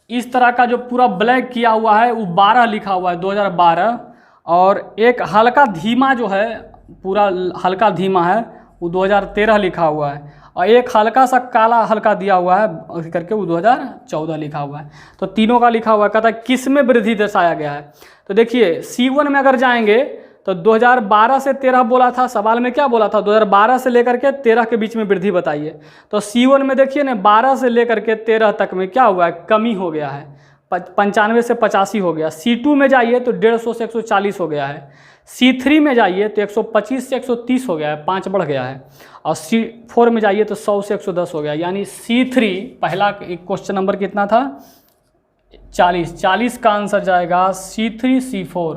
इस तरह का जो पूरा ब्लैक किया हुआ है वो 12 लिखा हुआ है 2012, और एक हल्का धीमा जो है, पूरा हल्का धीमा है वो 2013 लिखा हुआ है, और एक हल्का सा काला हल्का दिया हुआ है करके वो 2014 लिखा हुआ है। तो तीनों का लिखा हुआ है। कहता है किस में वृद्धि दर्शाया गया है। तो देखिए C1 में अगर जाएंगे तो 2012 से 13 बोला था, सवाल में क्या बोला था, 2012 से लेकर के 13 के बीच में वृद्धि बताइए। तो C1 में देखिए ना 12 से लेकर के 13 तक में क्या हुआ है, कमी हो गया है, 95 से 85 हो गया। C2 में जाइए तो 150 से 140 हो गया है। C3 में जाइए तो 125 से 130 हो गया है, 5 बढ़ गया है। और C4 में जाइए तो 100 से 110 हो गया। यानी C3 पहला क्वेश्चन नंबर कितना था, 40 का आंसर जाएगा C3 C4।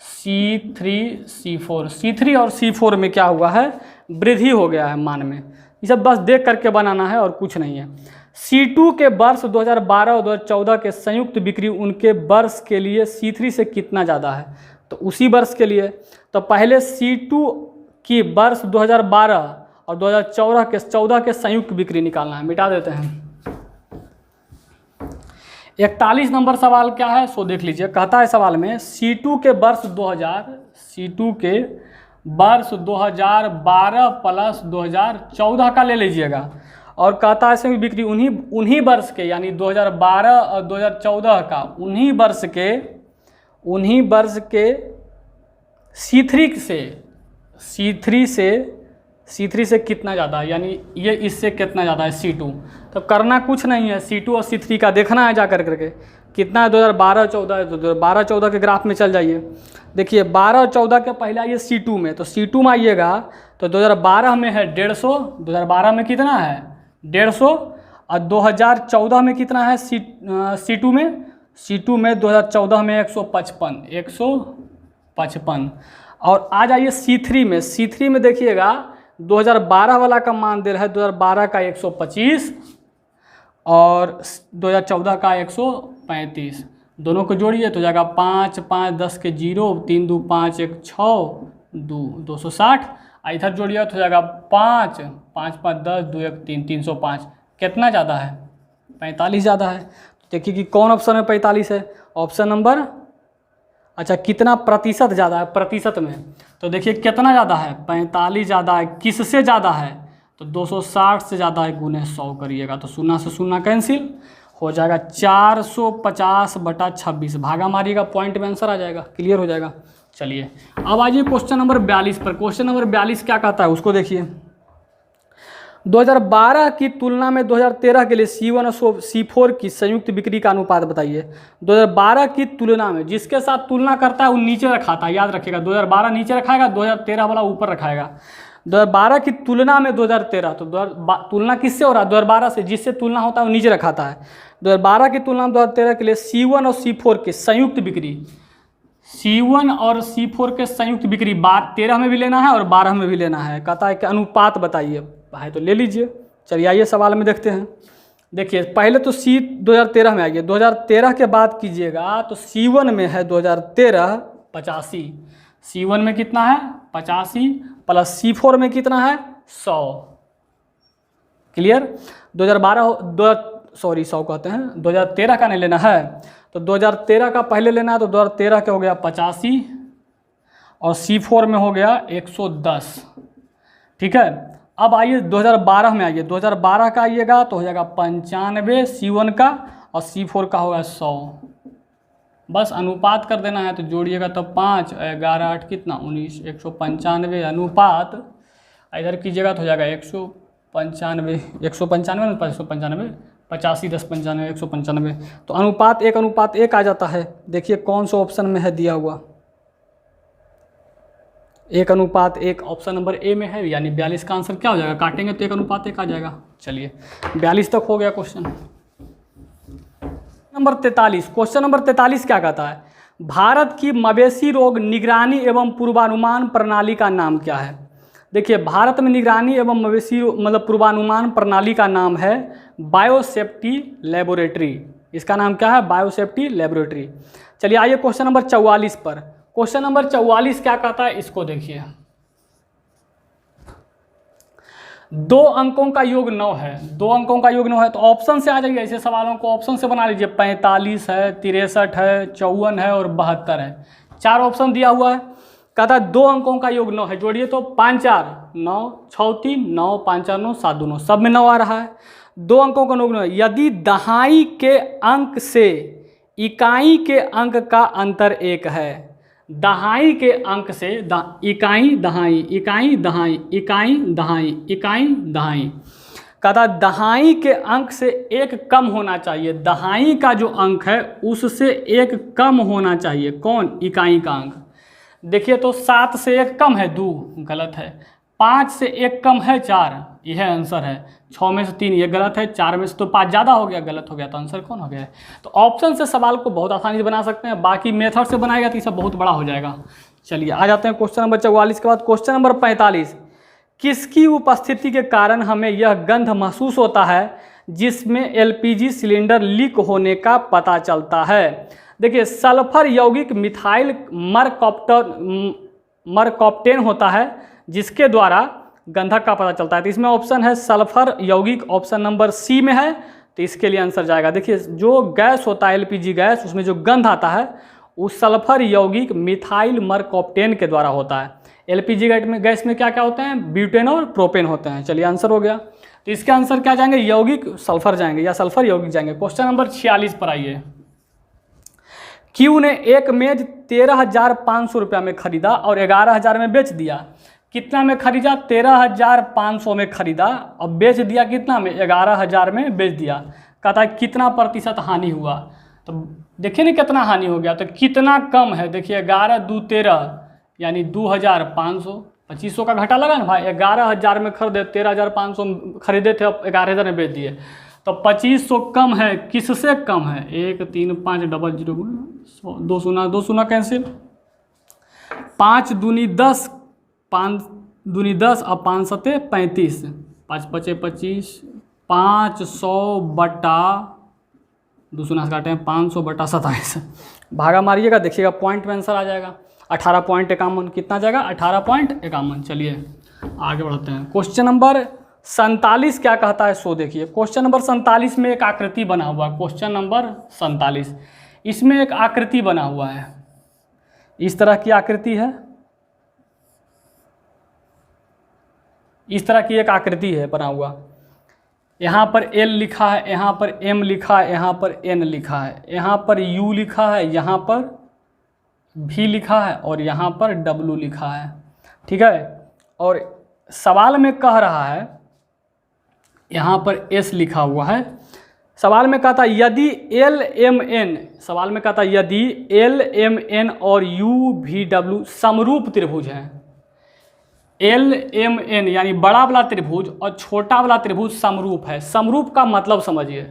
C3 और C4 में क्या हुआ है, वृद्धि हो गया है मान में। ये सब बस देख करके बनाना है और कुछ नहीं है। C2 के वर्ष 2012 और 2014 के संयुक्त बिक्री उनके वर्ष के लिए C3 से कितना ज़्यादा है। तो उसी वर्ष के लिए तो पहले C2 की वर्ष 2012 और 2014 के संयुक्त बिक्री निकालना है। मिटा देते हैं। 41 नंबर सवाल क्या है सो देख लीजिए। कहता है सवाल में C2 के वर्ष 2012 प्लस 2014 का ले लीजिएगा, और कहता है इसमें बिक्री उन्हीं वर्ष के, यानी 2012 और 2014 का उन्हीं वर्ष के C3 से कितना ज़्यादा है, यानी ये इससे कितना ज़्यादा है C2। तो करना कुछ नहीं है, C2 और C3 का देखना है जा करके कितना है। 2012-14 है तो 2012-14 के ग्राफ में चल जाइए। देखिए 12 और 14 के पहले आइए C2 में, तो C2 में आइएगा तो 2012 में है 150, 2012 में कितना है 150, और 2014 में कितना है C2 में 2014 में 155। और आ जाइए C3 में देखिएगा 2012 वाला का मान दे रहा है, 2012 का 125 और 2014 का 135। दोनों को जोड़िए तो जाएगा 5 5 10 के 0, 3 2 5 1 6 260। इधर जोड़िए तो जाएगा 5 5 5 10 2 1 3 305। कितना ज़्यादा है, 45 ज़्यादा है। तो देखिए कि कौन ऑप्शन में 45 है, ऑप्शन नंबर, अच्छा कितना प्रतिशत ज़्यादा है, प्रतिशत में तो देखिए कितना ज़्यादा है, 45 ज़्यादा है। किससे ज़्यादा है तो 260 से ज़्यादा है, गुने 100 करिएगा तो 0 से 0 कैंसिल हो जाएगा। 450/26 भागा मारिएगा, पॉइंट में आंसर आ जाएगा, क्लियर हो जाएगा। चलिए अब आइए क्वेश्चन नंबर 42 पर। क्वेश्चन नंबर 42 क्या कहता है उसको देखिए। 2012 की तुलना में 2013 के लिए C1 और C4 की संयुक्त बिक्री का अनुपात बताइए। 2012 की तुलना में, जिसके साथ तुलना करता है वो नीचे रखाता है, याद रखिएगा 2012 नीचे रखाएगा, 2013 वाला ऊपर रखाएगा। 2012 की तुलना में 2013, तो तुलना किससे हो रहा है, 2012 से, जिससे तुलना होता है वो नीचे रखाता है। 2012 की तुलना में 2013 के लिए C1 और C4 की संयुक्त बिक्री, C1 और C4 के संयुक्त बिक्री 13 में भी लेना है और 12 में भी लेना है। कहता है कि अनुपात बताइए, है तो ले लीजिए। चलिए आइए सवाल में देखते हैं। देखिए पहले तो 2013 में आइए, 2013 के बाद कीजिएगा तो C1 में है 2013 85, C1 में कितना है 85 प्लस C4 में कितना है 100, क्लियर। 100 कहते हैं, 2013 का नहीं लेना है, तो 2013 का पहले लेना है, तो 2013 का हो गया 85 और C4 में हो गया 110, ठीक है। अब आइए 2012 में आइए, 2012 का आइएगा तो हो जाएगा 95 C1 का और C4 का होगा 100। बस अनुपात कर देना है तो जोड़िएगा तो 5 11 8 कितना 19, 195 अनुपात इधर कीजिएगा तो हो जाएगा 195 595 85 10 95 195। तो अनुपात 1:1 आ जाता है। देखिए कौन सा ऑप्शन में है दिया हुआ, 1:1 ऑप्शन नंबर ए में है, यानी 42 का आंसर क्या हो जाएगा, काटेंगे तो 1:1 आ जाएगा। चलिए 42 तक हो गया क्वेश्चन। नंबर 43, क्वेश्चन नंबर 43 क्या कहता है, भारत की मवेशी रोग निगरानी एवं पूर्वानुमान प्रणाली का नाम क्या है। देखिए भारत में निगरानी एवं मवेशी मतलब पूर्वानुमान प्रणाली का नाम है बायोसेफ्टी लेबोरेटरी। इसका नाम क्या है, बायोसेफ्टी लेबोरेटरी। चलिए आइए क्वेश्चन नंबर 44 पर। क्वेश्चन नंबर 44 क्या कहता है, इसको देखिए। 2 अंकों का योग 9 है, 2 अंकों का योग 9 है, तो ऑप्शन से आ जाइए, ऐसे सवालों को ऑप्शन से बना लीजिए। 45 है, 63 है, 54 है और 72 है। 4 ऑप्शन दिया हुआ है। कहता है 2 अंकों का योग 9 है, जोड़िए तो 5 4 9 6 3 9 5 4 9 7 2 9, सब में 9 आ रहा है। 2 अंकों का योग 9 है। यदि दहाई के अंक से इकाई के अंक का अंतर 1 है, दहाई के अंक से इकाई दहाई इकाई दहाई इकाई दहाई इकाई दहाई, कहता दहाई के अंक से 1 कम होना चाहिए। दहाई का जो अंक है उससे 1 कम होना चाहिए। कौन, इकाई का अंक। देखिए तो 7 से 1 कम है 2, गलत है। 5 से 1 कम है 4, यह आंसर है। 6 में से 3, ये गलत है। 4 में से तो 5 ज़्यादा हो गया, गलत हो गया, तो आंसर कौन हो गया है। तो ऑप्शन से सवाल को बहुत आसानी से बना सकते हैं, बाकी मेथड से बनाएगा तो ये सब बहुत बड़ा हो जाएगा। चलिए आ जाते हैं क्वेश्चन नंबर 44 के बाद क्वेश्चन नंबर 45। किसकी उपस्थिति के कारण हमें यह गंध महसूस होता है जिसमें एलपीजी सिलेंडर लीक होने का पता चलता है। देखिए सल्फर यौगिक मिथाइल मरकॉप्टेन होता है जिसके द्वारा गंधक का पता चलता है। तो इसमें ऑप्शन है सल्फर यौगिक, ऑप्शन नंबर सी में है, तो इसके लिए आंसर जाएगा। देखिए जो गैस होता है एलपीजी गैस, उसमें जो गंध आता है उस सल्फर यौगिक मिथाइल मरकॉप्टेन के द्वारा होता है। एलपीजी गैस में क्या क्या होते हैं, ब्यूटेन और प्रोपेन होते हैं। चलिए आंसर हो गया। तो इसके आंसर क्या जाएंगे, यौगिक सल्फर जाएंगे या सल्फर यौगिक जाएंगे। क्वेश्चन नंबर 46 पर आइए। क्यू ने एक मेज 13,500 रुपया में खरीदा और 11,000 में बेच दिया। कितना में खरीदा, 13,500 में खरीदा और बेच दिया कितना में, 11,000 में बेच दिया। कहता है कितना प्रतिशत हानि हुआ। तो देखिए ना कितना हानि हो गया, तो कितना कम है। देखिए 11 2 13 यानी 2,500, 2500 का घाटा लगा ना भाई। 11,000 में खरीदे, 13,500 खरीदे थे, अब 11,000 में बेच दिए, तो 2500 कम है। किससे कम है, 1 3 5 डबल 0 2 शून्य कैंसिल, 5 दूनी 10, 5 दूनी 10 और 5 सते 35, 5 पचे 25, 500 बटा 2 शून्य से काटे 500 बटा 27, भागा मारिएगा, देखिएगा पॉइंट में आंसर आ जाएगा 18.51। कितना जाएगा, 18.51। चलिए आगे बढ़ते हैं। क्वेश्चन नंबर 47 क्या कहता है सो देखिए। क्वेश्चन नंबर 47 में एक आकृति बना हुआ है। क्वेश्चन नंबर 47, इसमें एक आकृति बना हुआ है, इस तरह की आकृति है, इस तरह की एक आकृति है बना हुआ। यहाँ पर L लिखा है, यहाँ पर M लिखा है, यहाँ पर N लिखा है, यहाँ पर U लिखा है, यहाँ पर V लिखा है और यहाँ पर W लिखा है। ठीक है, और सवाल में कह रहा है, यहाँ पर S लिखा हुआ है। सवाल में कहता है यदि LMN, सवाल में कहता है यदि LMN और UVW समरूप त्रिभुज हैं। LMN यानी बड़ा वाला त्रिभुज और छोटा वाला त्रिभुज समरूप है। समरूप का मतलब समझिए।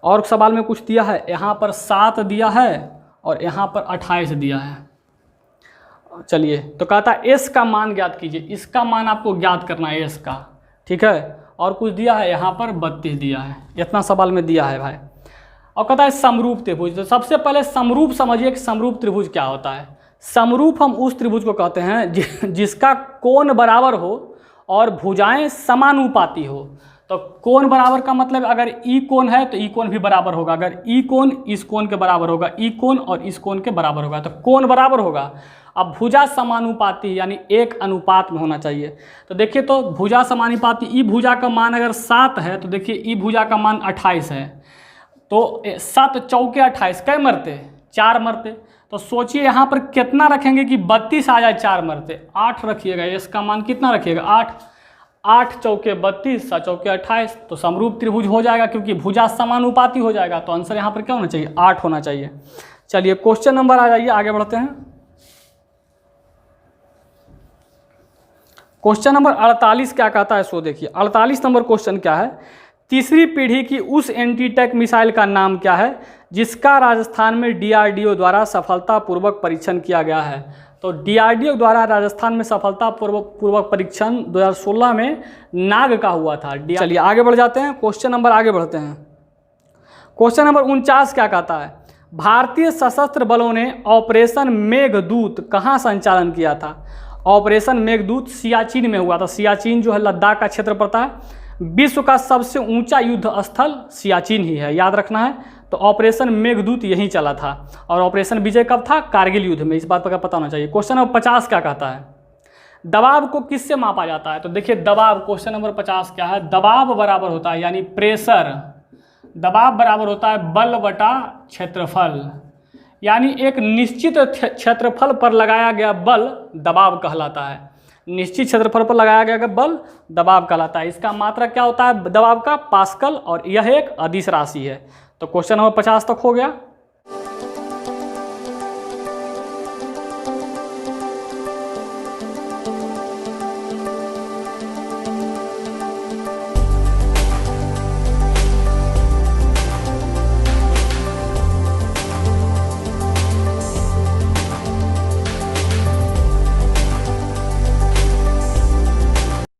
और सवाल में कुछ दिया है, यहाँ पर 7 दिया है और यहाँ पर 28 दिया है। चलिए तो कहता है S का मान ज्ञात कीजिए। इसका मान आपको ज्ञात करना है S का। ठीक है, और कुछ दिया है, यहाँ पर 32 दिया है। इतना सवाल में दिया है भाई। और कहता है समरूप त्रिभुज। तो सबसे पहले समरूप समझिए कि समरूप त्रिभुज क्या होता है। समरूप हम उस त्रिभुज को कहते हैं जिसका कोण बराबर हो और भुजाएं समानुपाती हो। तो कोण बराबर का मतलब अगर ई कोण है तो ई कोण भी बराबर होगा, अगर ई कोण इस कोण के बराबर होगा, ई कोण और इस कोण के बराबर होगा, तो कोण बराबर होगा। अब भुजा समानुपाती यानी 1 अनुपात में होना चाहिए। तो देखिए तो भुजा समानुपाती, ई भुजा का मान अगर 7 है तो देखिए ई भुजा का मान 28 है। तो 7 चौके 28, कै मरते, 4 मरते। तो सोचिए यहाँ पर कितना रखेंगे कि 32 आ जाए, 4 मरते, 8 रखिएगा। इसका मान कितना रखिएगा, 8, 8 चौके 32, 7 चौके 28। तो समरूप त्रिभुज हो जाएगा क्योंकि भुजा समानुपाती हो जाएगा। तो आंसर यहाँ पर क्या होना चाहिए, 8 होना चाहिए। चलिए क्वेश्चन नंबर आ जाइए, आगे बढ़ते हैं। क्वेश्चन नंबर 48 क्या कहता है सो देखिए। 48 नंबर क्वेश्चन क्या है, तीसरी पीढ़ी की उस एंटीटैंक मिसाइल का नाम क्या है जिसका राजस्थान में DRDO द्वारा सफलतापूर्वक परीक्षण किया गया है। तो DRDO द्वारा राजस्थान में सफलतापूर्वक परीक्षण 2016 में नाग का हुआ था। चलिए आगे बढ़ जाते हैं, क्वेश्चन नंबर आगे बढ़ते हैं। क्वेश्चन नंबर 49 क्या कहता है, भारतीय सशस्त्र बलों ने ऑपरेशन मेघदूत कहाँ संचालन किया था। ऑपरेशन मेघदूत सियाचिन में हुआ था। सियाचिन जो है लद्दाख का क्षेत्र पड़ता है। विश्व का सबसे ऊंचा युद्ध स्थल सियाचिन ही है, याद रखना है। तो ऑपरेशन मेघदूत यहीं चला था। और ऑपरेशन विजय कब था, कारगिल युद्ध में, इस बात पर पता होना चाहिए। क्वेश्चन नंबर 50 क्या कहता है, दबाव को किससे मापा जाता है। तो देखिए दबाव, क्वेश्चन नंबर 50 क्या है, दबाव बराबर होता है यानी प्रेशर, दबाव बराबर होता है बल बटा क्षेत्रफल, यानी एक निश्चित क्षेत्रफल पर लगाया गया बल दबाव कहलाता है। निश्चित क्षेत्रफल पर लगाया गया बल दबाव कहलाता है। इसका मात्रक क्या होता है दबाव का, पास्कल, और यह एक अदिश राशि है। तो क्वेश्चन नंबर 50 तक हो गया।